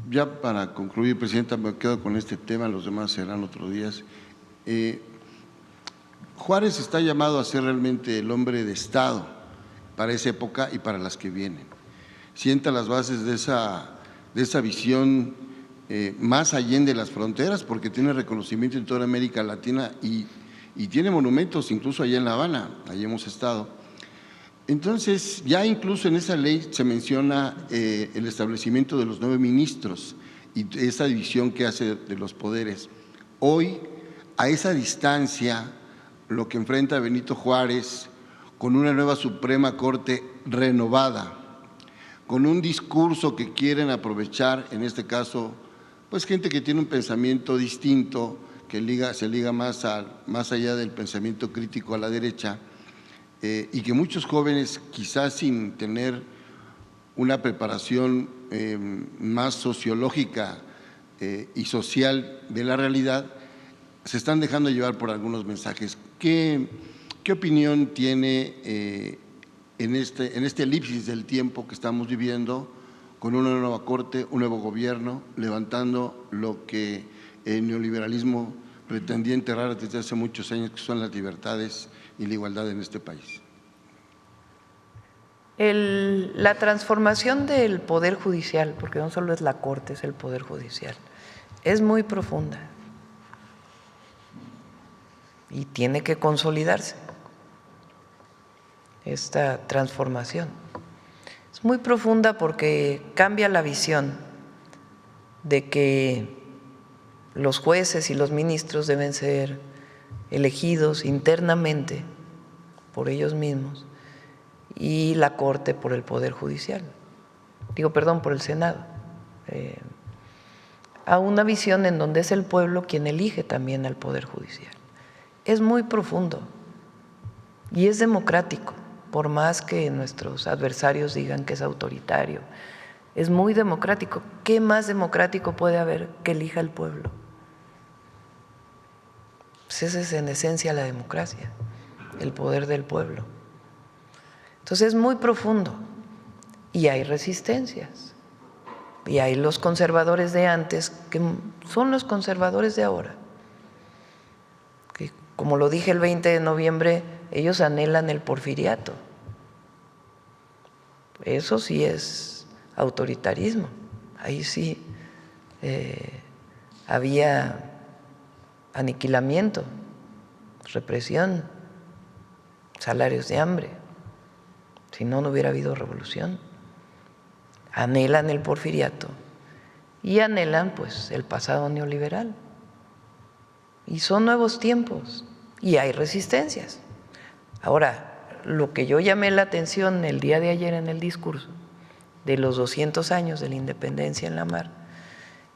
Ya para concluir, Presidenta, me quedo con este tema, los demás serán otros días. Juárez está llamado a ser realmente el hombre de Estado para esa época y para las que vienen. Sienta las bases de esa visión más allá de las fronteras, porque tiene reconocimiento en toda América Latina y tiene monumentos incluso allá en La Habana, allí hemos estado. Entonces, ya incluso en esa ley se menciona el establecimiento de los 9 ministros y esa división que hace de los poderes. Hoy, a esa distancia, lo que enfrenta Benito Juárez con una nueva Suprema Corte renovada, con un discurso que quieren aprovechar, en este caso, pues gente que tiene un pensamiento distinto, que se liga más allá del pensamiento crítico a la derecha, y que muchos jóvenes, quizás sin tener una preparación más sociológica y social de la realidad, se están dejando llevar por algunos mensajes. ¿Qué opinión tiene en este elipsis del tiempo que estamos viviendo, con una nueva corte, un nuevo gobierno, levantando lo que el neoliberalismo pretendía enterrar desde hace muchos años, que son las libertades y la igualdad en este país? La transformación del Poder Judicial, porque no solo es la Corte, es el Poder Judicial, es muy profunda y tiene que consolidarse esta transformación. Es muy profunda porque cambia la visión de que los jueces y los ministros deben ser elegidos internamente por ellos mismos y la Corte por el Poder Judicial, por el Senado, a una visión en donde es el pueblo quien elige también al Poder Judicial. Es muy profundo y es democrático, por más que nuestros adversarios digan que es autoritario, es muy democrático. ¿Qué más democrático puede haber que elija el pueblo? Pues esa es en esencia la democracia, el poder del pueblo. Entonces es muy profundo y hay resistencias y hay los conservadores de antes que son los conservadores de ahora como lo dije el 20 de noviembre, ellos anhelan el porfiriato. Eso sí es autoritarismo. Ahí sí había aniquilamiento, represión, salarios de hambre. Si no, no hubiera habido revolución. Anhelan el porfiriato y anhelan pues el pasado neoliberal. Y son nuevos tiempos y hay resistencias. Ahora, lo que yo llamé la atención el día de ayer en el discurso de los 200 años de la independencia en la mar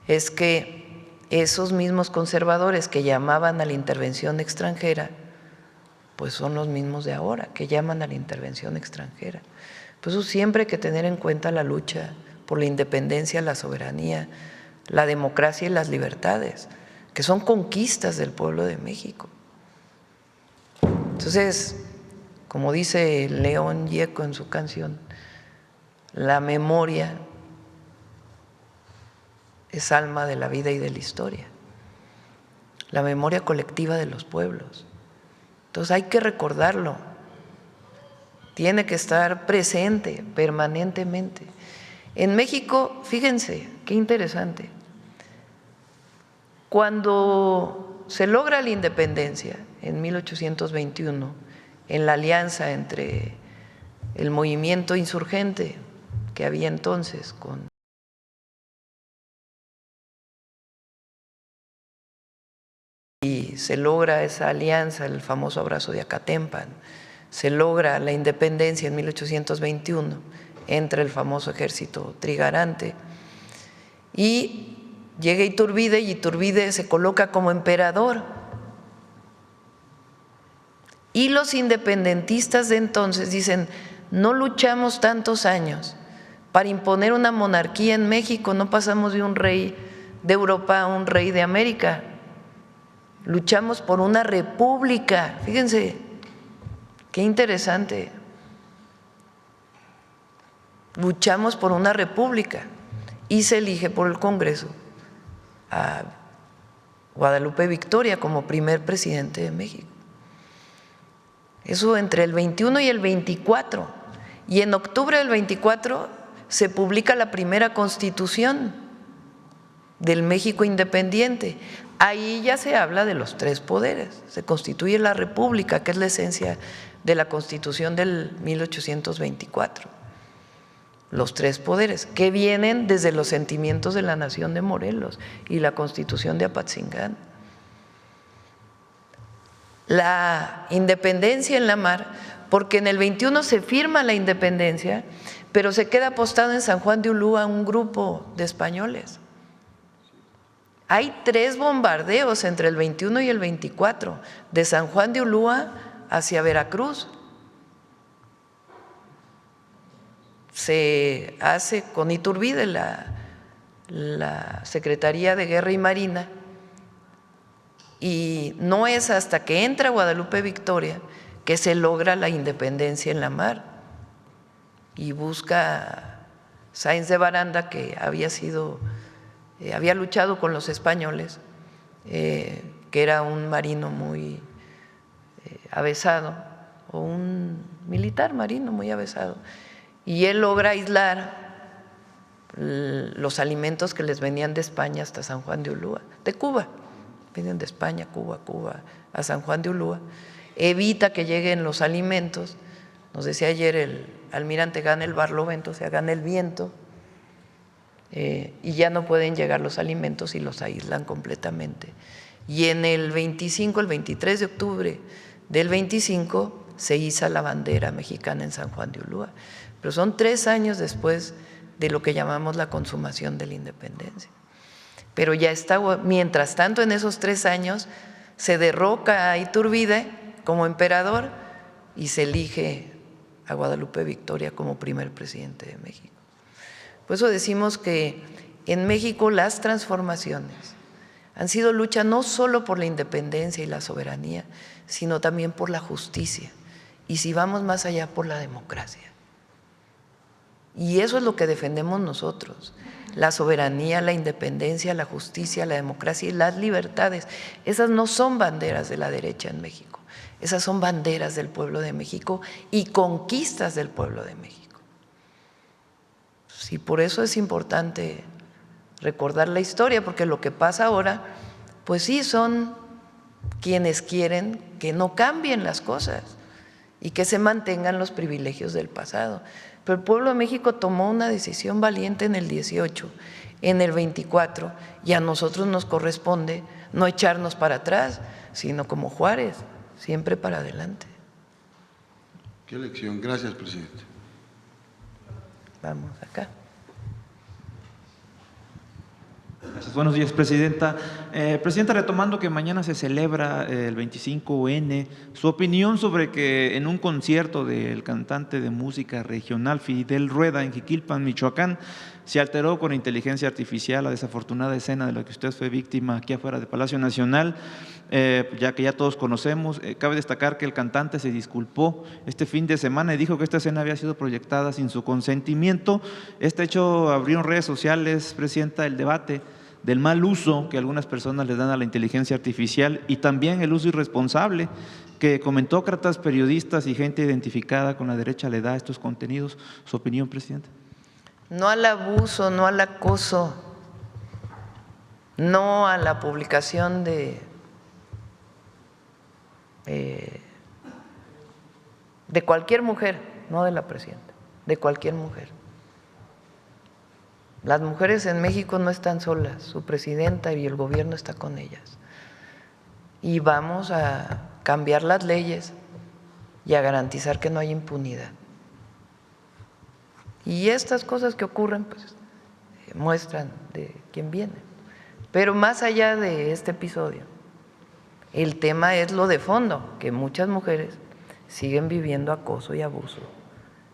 es que esos mismos conservadores que llamaban a la intervención extranjera pues son los mismos de ahora, que llaman a la intervención extranjera. Por eso siempre hay que tener en cuenta la lucha por la independencia, la soberanía, la democracia y las libertades, que son conquistas del pueblo de México. Entonces, como dice León Gieco en su canción, la memoria es alma de la vida y de la historia, la memoria colectiva de los pueblos. Entonces hay que recordarlo, tiene que estar presente permanentemente. En México, fíjense, qué interesante, cuando se logra la independencia en 1821, en la alianza entre el movimiento insurgente que había entonces con y se logra esa alianza, el famoso abrazo de Acatempan, se logra la independencia en 1821 entre el famoso ejército trigarante y llega Iturbide y Iturbide se coloca como emperador. Y los independentistas de entonces dicen, no luchamos tantos años para imponer una monarquía en México, no pasamos de un rey de Europa a un rey de América. Luchamos por una república, fíjense, qué interesante. Luchamos por una república y se elige por el Congreso a Guadalupe Victoria como primer presidente de México. Eso entre el 21 y el 24. Y en octubre del 24 se publica la primera Constitución del México independiente. Ahí ya se habla de los tres poderes, se constituye la República, que es la esencia de la Constitución del 1824. Los tres poderes, que vienen desde los sentimientos de la nación de Morelos y la Constitución de Apatzingán. La independencia en la mar, porque en el 21 se firma la independencia, pero se queda apostado en San Juan de Ulúa un grupo de españoles. Hay 3 bombardeos entre el 21 y el 24, de San Juan de Ulúa hacia Veracruz. Se hace con Iturbide la Secretaría de Guerra y Marina, y no es hasta que entra Guadalupe Victoria que se logra la independencia en la mar. Y busca Sáenz de Baranda, que había luchado con los españoles, que era un marino muy avesado, o un militar marino muy avesado, y él logra aislar los alimentos que les venían de España hasta San Juan de Ulúa, de Cuba, vienen de España, Cuba, a San Juan de Ulúa, evita que lleguen los alimentos. Nos decía ayer el almirante, gana el barlovento, o sea, gana el viento, y ya no pueden llegar los alimentos y los aíslan completamente. Y en el 25, el 23 de octubre del 25, se iza la bandera mexicana en San Juan de Ulúa. Pero son 3 años después de lo que llamamos la consumación de la independencia. Pero ya está, mientras tanto, en esos 3 años se derroca a Iturbide como emperador y se elige a Guadalupe Victoria como primer presidente de México. Por eso decimos que en México las transformaciones han sido lucha no solo por la independencia y la soberanía, sino también por la justicia, y si vamos más allá, por la democracia. Y eso es lo que defendemos nosotros: la soberanía, la independencia, la justicia, la democracia y las libertades. Esas no son banderas de la derecha en México, esas son banderas del pueblo de México y conquistas del pueblo de México. Sí, por eso es importante recordar la historia, porque lo que pasa ahora, pues sí, son quienes quieren que no cambien las cosas y que se mantengan los privilegios del pasado. Pero el pueblo de México tomó una decisión valiente en el 18, en el 24, y a nosotros nos corresponde no echarnos para atrás, sino como Juárez, siempre para adelante. Qué lección. Gracias, presidente. Vamos acá. Gracias. Buenos días, Presidenta. Presidenta, retomando que mañana se celebra el 25N, su opinión sobre que en un concierto del cantante de música regional Fidel Rueda en Jiquilpan, Michoacán, se alteró con inteligencia artificial la desafortunada escena de la que usted fue víctima aquí afuera de Palacio Nacional, ya que ya todos conocemos. Cabe destacar que el cantante se disculpó este fin de semana y dijo que esta escena había sido proyectada sin su consentimiento. Este hecho abrió en redes sociales, Presidenta, el debate del mal uso que algunas personas le dan a la inteligencia artificial y también el uso irresponsable que comentócratas, periodistas y gente identificada con la derecha le da a estos contenidos. ¿Su opinión, Presidenta? No al abuso, no al acoso, no a la publicación de cualquier mujer, no de la presidenta, de cualquier mujer. Las mujeres en México no están solas, su presidenta y el gobierno está con ellas. Y vamos a cambiar las leyes y a garantizar que no haya impunidad. Y estas cosas que ocurren, pues, muestran de quién viene. Pero más allá de este episodio, el tema es lo de fondo, que muchas mujeres siguen viviendo acoso y abuso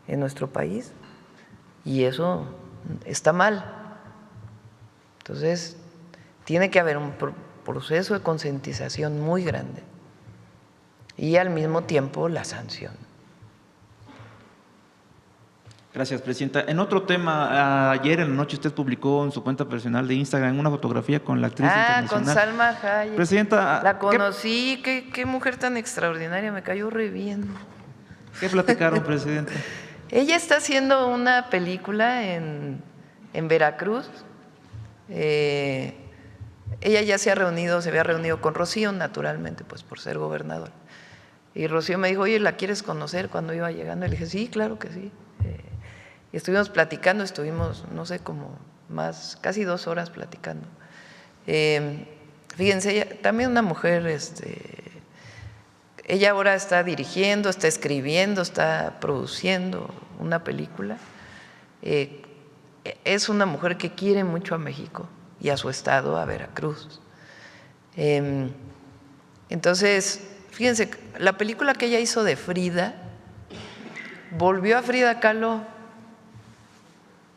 en nuestro país. Y eso está mal. Entonces, tiene que haber un proceso de concientización muy grande y al mismo tiempo la sanción. Gracias, Presidenta. En otro tema, ayer en la noche usted publicó en su cuenta personal de Instagram una fotografía con la actriz internacional. Con Salma Hayek. Presidenta, la conocí, qué mujer tan extraordinaria, me cayó re bien. ¿Qué platicaron, Presidenta? Ella está haciendo una película en Veracruz. Ella ya se había reunido con Rocío, naturalmente, pues por ser gobernador. Y Rocío me dijo, oye, ¿la quieres conocer? Cuando iba llegando, le dije, sí, claro que sí. Y estuvimos platicando, no sé, como casi 2 horas platicando. Fíjense, ella, también una mujer, ella ahora está dirigiendo, está escribiendo, está produciendo una película. Es una mujer que quiere mucho a México y a su estado, a Veracruz. Entonces, fíjense, la película que ella hizo de Frida volvió a Frida Kahlo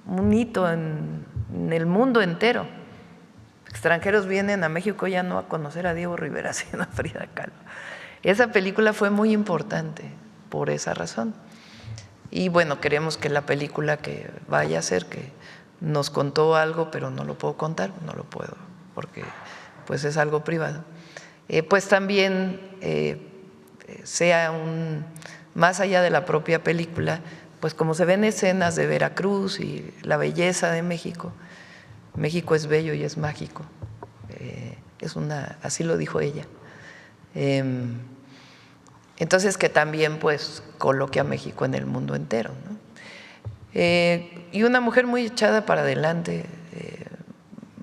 un hito en el mundo entero. Extranjeros vienen a México ya no a conocer a Diego Rivera, sino a Frida Kahlo. Esa película fue muy importante por esa razón. Y bueno, queremos que la película que vaya a hacer, que nos contó algo, pero no lo puedo contar, no lo puedo, porque pues es algo privado, pues también sea más allá de la propia película, pues como se ven escenas de Veracruz y la belleza de México. México es bello y es mágico, así lo dijo ella. Entonces que también pues coloque a México en el mundo entero, ¿no? Y una mujer muy echada para adelante,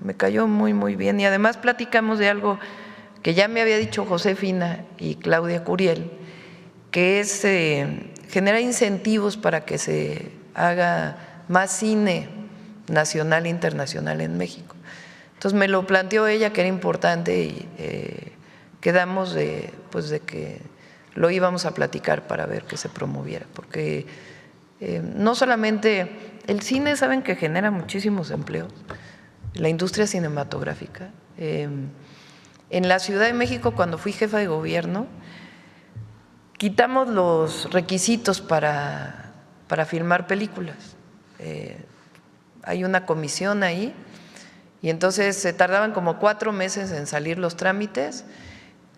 me cayó muy, muy bien. Y además platicamos de algo que ya me había dicho Josefina y Claudia Curiel, que es generar incentivos para que se haga más cine nacional e internacional en México. Entonces me lo planteó ella, que era importante, y quedamos de que lo íbamos a platicar para ver que se promoviera, porque no solamente el cine, saben que genera muchísimos empleos, la industria cinematográfica. En la Ciudad de México, cuando fui jefa de gobierno, quitamos los requisitos para filmar películas. hay una comisión ahí, y entonces se tardaban como 4 meses en salir los trámites,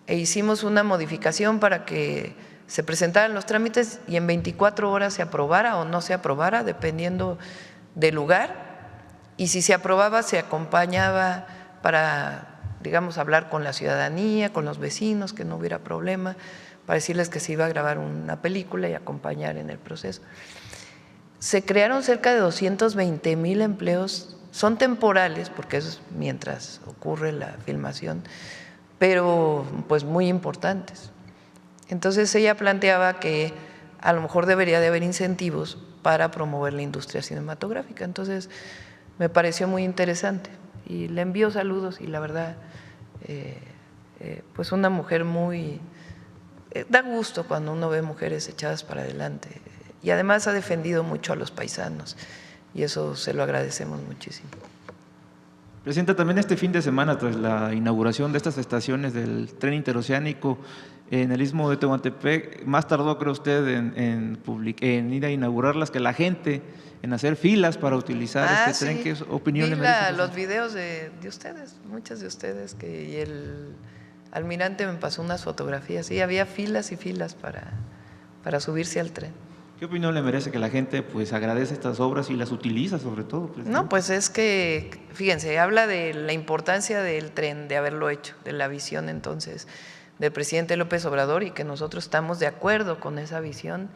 e hicimos una modificación para que se presentaran los trámites y en 24 horas se aprobara o no se aprobara, dependiendo del lugar, y si se aprobaba se acompañaba para, digamos, hablar con la ciudadanía, con los vecinos, que no hubiera problema, para decirles que se iba a grabar una película y acompañar en el proceso. Se crearon cerca de 220,000 empleos, son temporales porque eso es mientras ocurre la filmación, pero pues muy importantes. Entonces ella planteaba que a lo mejor debería de haber incentivos para promover la industria cinematográfica. Entonces me pareció muy interesante y le envío saludos, y la verdad, pues una mujer muy… da gusto cuando uno ve mujeres echadas para adelante, y además ha defendido mucho a los paisanos, y eso se lo agradecemos muchísimo. Presidenta, también este fin de semana, tras la inauguración de estas estaciones del tren interoceánico en el Istmo de Tehuantepec, más tardó, cree usted, en ir a inaugurarlas que la gente, en hacer filas para utilizar este tren. ¿Qué opinión le merece? Los videos de ustedes, muchas de ustedes, y el almirante me pasó unas fotografías, y había filas y filas para subirse al tren. ¿Qué opinión le merece que la gente pues agradece estas obras y las utiliza sobre todo, presidente? No, pues es que, fíjense, habla de la importancia del tren, de haberlo hecho, de la visión entonces del presidente López Obrador, y que nosotros estamos de acuerdo con esa visión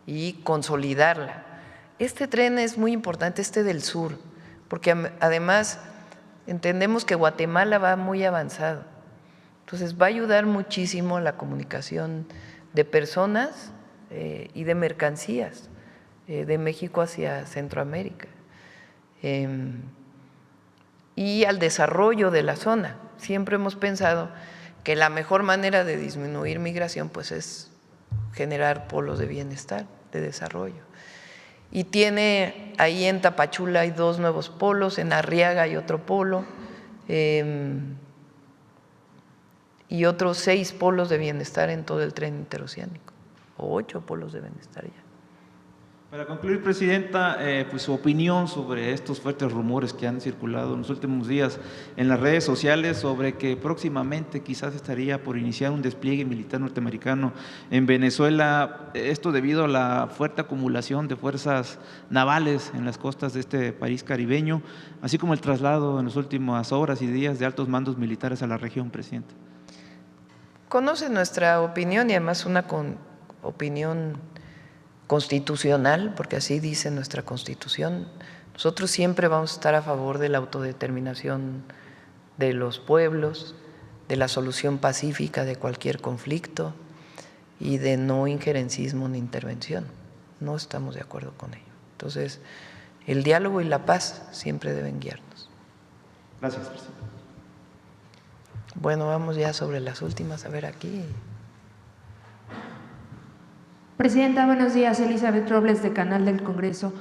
y consolidarla. Este tren es muy importante, este del sur, porque además entendemos que Guatemala va muy avanzado, entonces va a ayudar muchísimo la comunicación de personas y de mercancías de México hacia Centroamérica, y al desarrollo de la zona. Siempre hemos pensado que la mejor manera de disminuir migración pues es generar polos de bienestar, de desarrollo. Y tiene ahí en Tapachula hay 2 nuevos polos, en Arriaga hay otro polo, y otros 6 polos de bienestar en todo el tren interoceánico, o 8 polos de bienestar ya. Para concluir, presidenta, pues su opinión sobre estos fuertes rumores que han circulado en los últimos días en las redes sociales sobre que próximamente quizás estaría por iniciar un despliegue militar norteamericano en Venezuela, esto debido a la fuerte acumulación de fuerzas navales en las costas de este país caribeño, así como el traslado en las últimas horas y días de altos mandos militares a la región, presidenta. Conoce nuestra opinión, y además una opinión constitucional, porque así dice nuestra Constitución. Nosotros siempre vamos a estar a favor de la autodeterminación de los pueblos, de la solución pacífica de cualquier conflicto y de no injerencismo ni intervención. No estamos de acuerdo con ello. Entonces, el diálogo y la paz siempre deben guiarnos. Gracias, presidenta. Bueno, vamos ya sobre las últimas, a ver aquí. Presidenta, buenos días. Elizabeth Robles, de Canal del Congreso.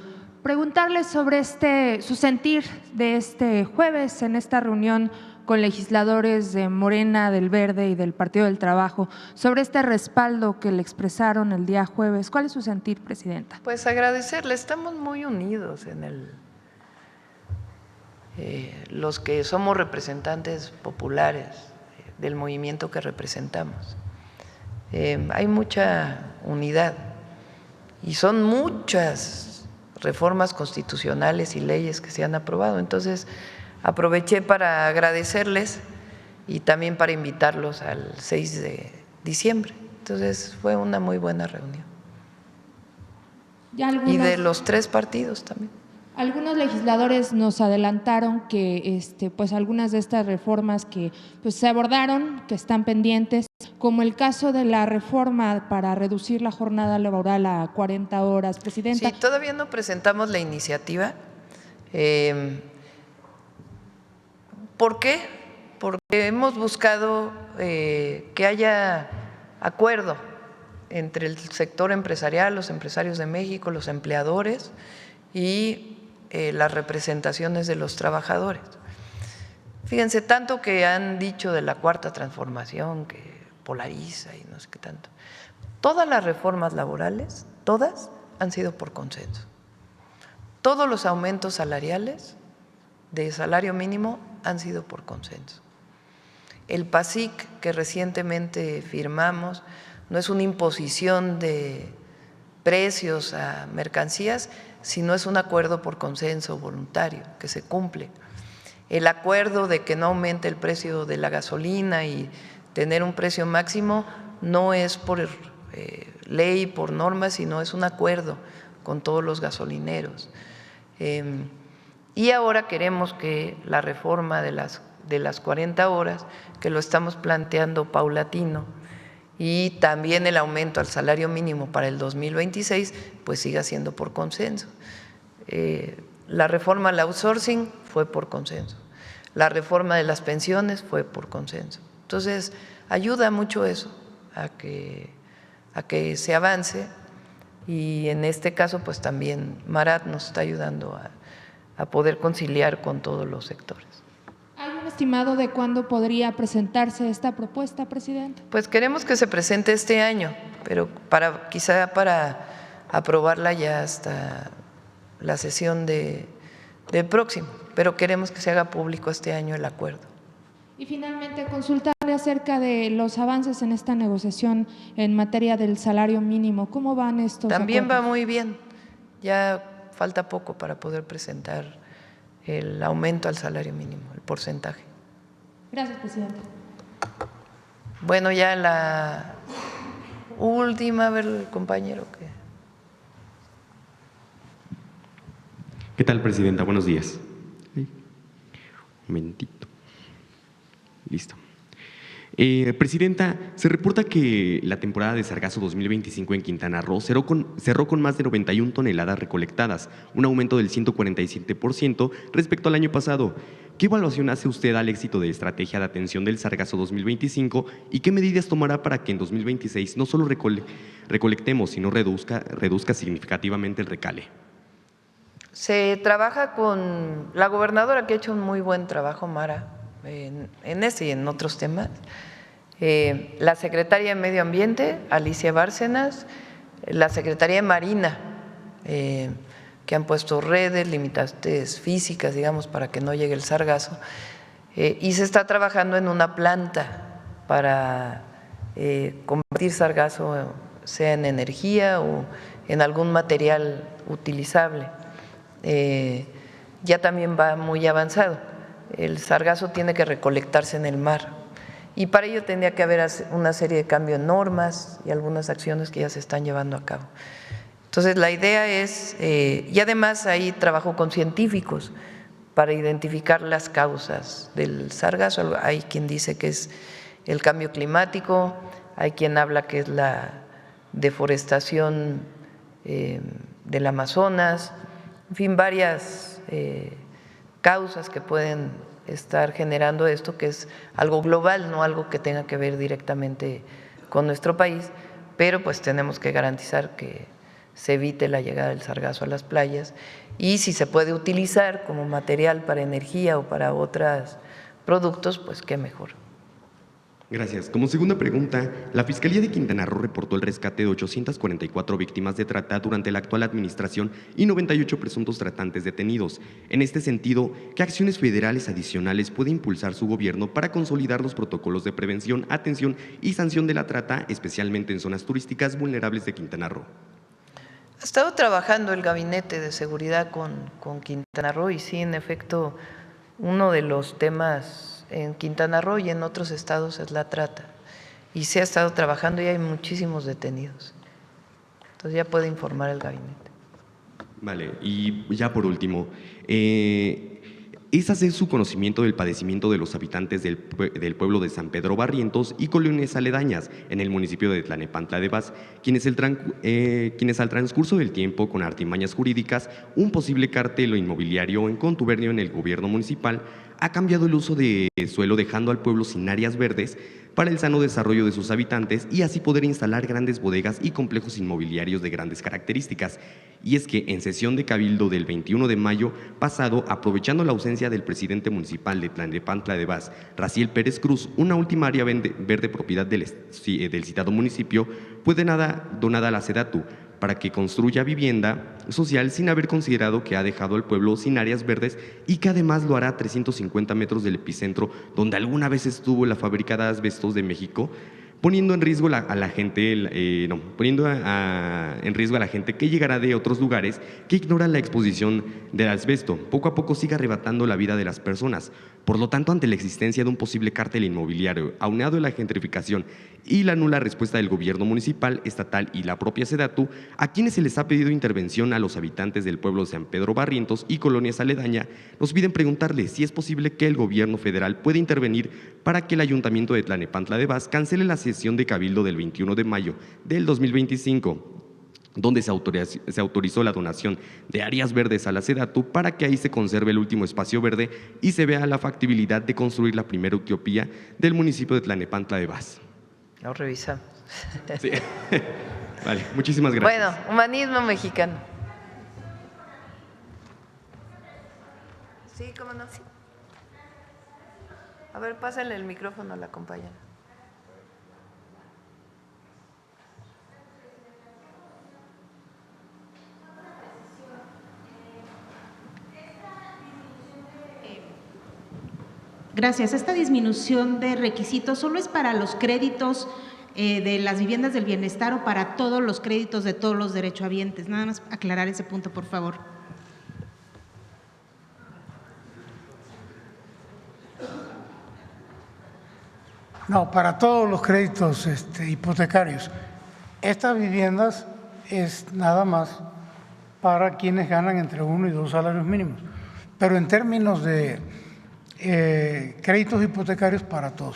Preguntarle sobre su sentir de este jueves en esta reunión con legisladores de Morena, del Verde y del Partido del Trabajo, sobre este respaldo que le expresaron el día jueves. ¿Cuál es su sentir, presidenta? Pues agradecerle, estamos muy unidos en los que somos representantes populares del movimiento que representamos. Hay mucha unidad y son muchas reformas constitucionales y leyes que se han aprobado. Entonces, aproveché para agradecerles y también para invitarlos al 6 de diciembre. Entonces, fue una muy buena reunión. Y de los 3 partidos también. Algunos legisladores nos adelantaron que pues algunas de estas reformas que pues se abordaron, que están pendientes, como el caso de la reforma para reducir la jornada laboral a 40 horas, presidenta. Sí, todavía no presentamos la iniciativa. ¿Por qué? Porque hemos buscado que haya acuerdo entre el sector empresarial, los empresarios de México, los empleadores y las representaciones de los trabajadores. Fíjense, tanto que han dicho de la cuarta transformación, que polariza y no sé qué tanto. Todas las reformas laborales, todas han sido por consenso. todos los aumentos salariales de salario mínimo han sido por consenso. El PASIC que recientemente firmamos no es una imposición de precios a mercancías, sino es un acuerdo por consenso voluntario que se cumple. El acuerdo de que no aumente el precio de la gasolina y tener un precio máximo no es por ley, por norma, sino es un acuerdo con todos los gasolineros. Y ahora queremos que la reforma de las 40 horas, que lo estamos planteando paulatino, y también el aumento al salario mínimo para el 2026, pues siga siendo por consenso. La reforma al outsourcing fue por consenso. La reforma de las pensiones fue por consenso. Entonces, ayuda mucho eso a que se avance, y en este caso pues también Marat nos está ayudando a poder conciliar con todos los sectores. ¿Hay un estimado de cuándo podría presentarse esta propuesta, presidente? Pues queremos que se presente este año, pero quizá para aprobarla ya hasta la sesión del próximo, pero queremos que se haga público este año el acuerdo. Y finalmente, consultarle acerca de los avances en esta negociación en materia del salario mínimo. ¿Cómo van estos También acuerdos? va muy bien, ya falta poco para poder presentar el aumento al salario mínimo, el porcentaje. Gracias, presidente. Bueno, ya la última, a ver el compañero que… ¿Qué tal, presidenta? Buenos días. Un momentito. Listo. Presidenta, se reporta que la temporada de sargazo 2025 en Quintana Roo cerró con más de 91 toneladas recolectadas, un aumento del 147% respecto al año pasado. ¿Qué evaluación hace usted al éxito de estrategia de atención del sargazo 2025 y qué medidas tomará para que en 2026 no solo recolectemos, sino reduzca significativamente el recale? Se trabaja con la gobernadora, que ha hecho un muy buen trabajo, Mara, en este y en otros temas. La secretaria de Medio Ambiente, Alicia Bárcenas, la secretaría de Marina, que han puesto redes, limitantes físicas, digamos, para que no llegue el sargazo, y se está trabajando en una planta para convertir sargazo, sea en energía o en algún material utilizable. Ya también va muy avanzado. El sargazo tiene que recolectarse en el mar y para ello tendría que haber una serie de cambios en normas y algunas acciones que ya se están llevando a cabo. Entonces la idea es, y además hay trabajo con científicos para identificar las causas del sargazo. Hay quien dice que es el cambio climático, hay quien habla que es la deforestación del Amazonas, en fin, varias causas que pueden estar generando esto, que es algo global, no algo que tenga que ver directamente con nuestro país, pero pues tenemos que garantizar que se evite la llegada del sargazo a las playas y si se puede utilizar como material para energía o para otros productos, pues qué mejor. Gracias. Como segunda pregunta, la Fiscalía de Quintana Roo reportó el rescate de 844 víctimas de trata durante la actual administración y 98 presuntos tratantes detenidos. En este sentido, ¿qué acciones federales adicionales puede impulsar su gobierno para consolidar los protocolos de prevención, atención y sanción de la trata, especialmente en zonas turísticas vulnerables de Quintana Roo? Ha estado trabajando el Gabinete de Seguridad con Quintana Roo y sí, en efecto, uno de los temas en Quintana Roo y en otros estados es la trata. Y se ha estado trabajando y hay muchísimos detenidos. Entonces ya puede informar el gabinete. Vale, y ya por último, ¿es hacer su conocimiento del padecimiento de los habitantes del pueblo de San Pedro Barrientos y colonias aledañas en el municipio de Tlalnepantla de Baz, quienes al transcurso del tiempo, con artimañas jurídicas, un posible cartel o inmobiliario en contubernio en el gobierno municipal, ha cambiado el uso de suelo dejando al pueblo sin áreas verdes para el sano desarrollo de sus habitantes y así poder instalar grandes bodegas y complejos inmobiliarios de grandes características? Y es que en sesión de Cabildo del 21 de mayo pasado, aprovechando la ausencia del presidente municipal de Tlalnepantla de Baz, Raciel Pérez Cruz, una última área verde propiedad del citado municipio fue donada a la SEDATU para que construya vivienda social sin haber considerado que ha dejado al pueblo sin áreas verdes y que además lo hará a 350 metros del epicentro donde alguna vez estuvo la fábrica de asbestos de México, poniendo en riesgo a la gente, en riesgo a la gente que llegará de otros lugares que ignoran la exposición del asbesto. Poco a poco sigue arrebatando la vida de las personas. Por lo tanto, ante la existencia de un posible cártel inmobiliario, aunado a la gentrificación y la nula respuesta del gobierno municipal, estatal y la propia SEDATU, a quienes se les ha pedido intervención a los habitantes del pueblo de San Pedro Barrientos y colonias aledañas, nos piden preguntarles si es posible que el gobierno federal pueda intervenir para que el ayuntamiento de Tlalnepantla de Baz cancele la sesión de cabildo del 21 de mayo del 2025, donde se autorizó la donación de áreas verdes a la SEDATU para que ahí se conserve el último espacio verde y se vea la factibilidad de construir la primera utopía del municipio de Tlalnepantla de Baz. Lo revisamos. Sí. Vale, muchísimas gracias. Bueno, humanismo mexicano. Sí, cómo no. Sí. A ver, pásale el micrófono a la compañera. Gracias. Esta disminución de requisitos solo es para los créditos de las viviendas del bienestar o para todos los créditos de todos los derechohabientes. Nada más aclarar ese punto, por favor. No, para todos los créditos hipotecarios. Estas viviendas es nada más para quienes ganan entre 1 y 2 salarios mínimos, pero en términos de créditos hipotecarios para todos.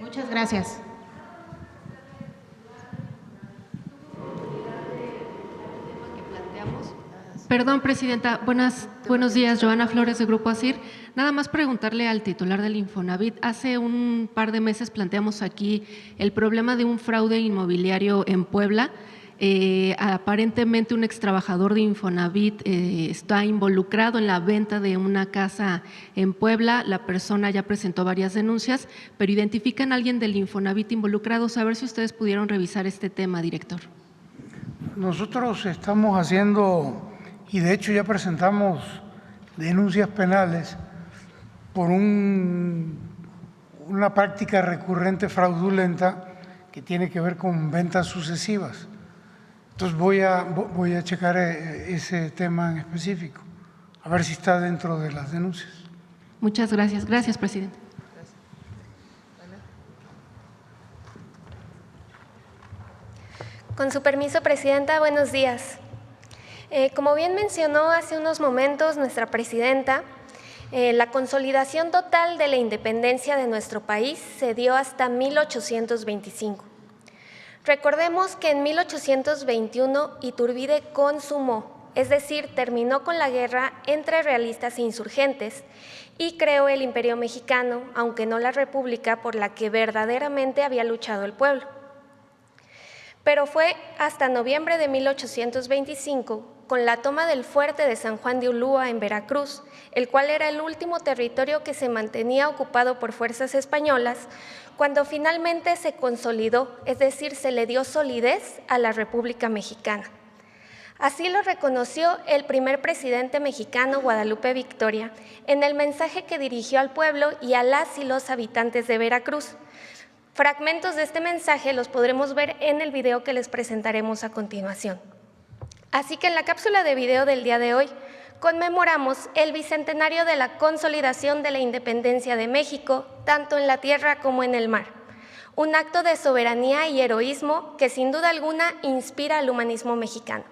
Muchas gracias. Perdón, Presidenta. Buenos días, Joana Flores, de Grupo ASIR. Nada más preguntarle al titular del Infonavit. Hace un par de meses planteamos aquí el problema de un fraude inmobiliario en Puebla. Aparentemente un extrabajador de Infonavit está involucrado en la venta de una casa en Puebla. La persona ya presentó varias denuncias, pero identifican a alguien del Infonavit involucrado. A ver si ustedes pudieron revisar este tema, director. Nosotros estamos haciendo, y de hecho ya presentamos denuncias penales por una práctica recurrente fraudulenta que tiene que ver con ventas sucesivas. Entonces voy a checar ese tema en específico, a ver si está dentro de las denuncias. Muchas gracias. Gracias, presidente. Con su permiso, Presidenta, buenos días. Como bien mencionó hace unos momentos nuestra Presidenta, la consolidación total de la independencia de nuestro país se dio hasta 1825. Recordemos que en 1821 Iturbide consumó, es decir, terminó con la guerra entre realistas e insurgentes y creó el Imperio Mexicano, aunque no la república por la que verdaderamente había luchado el pueblo. Pero fue hasta noviembre de 1825, con la toma del fuerte de San Juan de Ulúa en Veracruz, el cual era el último territorio que se mantenía ocupado por fuerzas españolas, cuando finalmente se consolidó, es decir, se le dio solidez a la República Mexicana. Así lo reconoció el primer presidente mexicano, Guadalupe Victoria, en el mensaje que dirigió al pueblo y a las y los habitantes de Veracruz. Fragmentos de este mensaje los podremos ver en el video que les presentaremos a continuación. Así que en la cápsula de video del día de hoy conmemoramos el bicentenario de la consolidación de la independencia de México, tanto en la tierra como en el mar. Un acto de soberanía y heroísmo que sin duda alguna inspira al humanismo mexicano.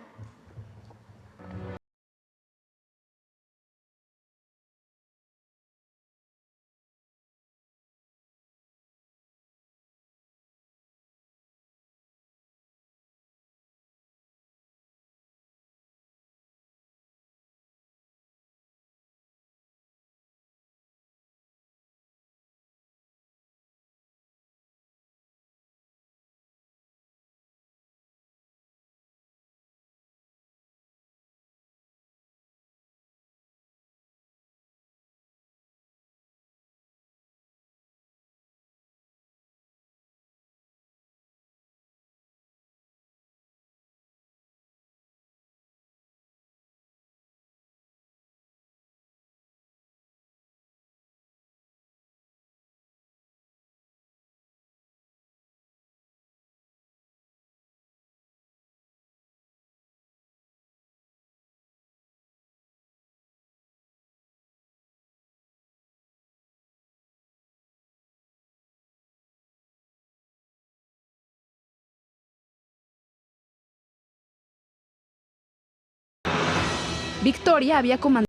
Victoria había comandado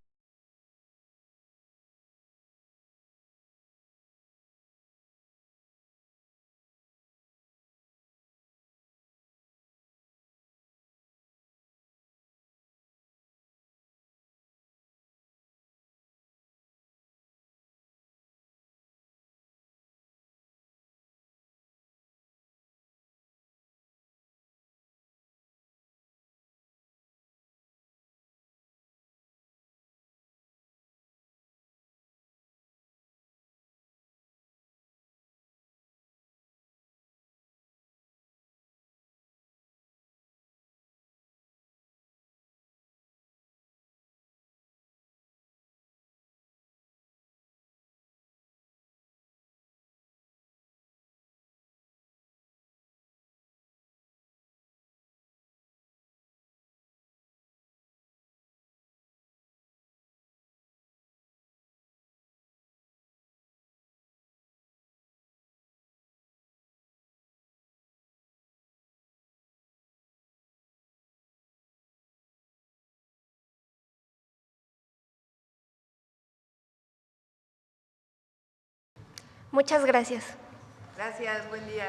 Muchas gracias. Gracias, buen día.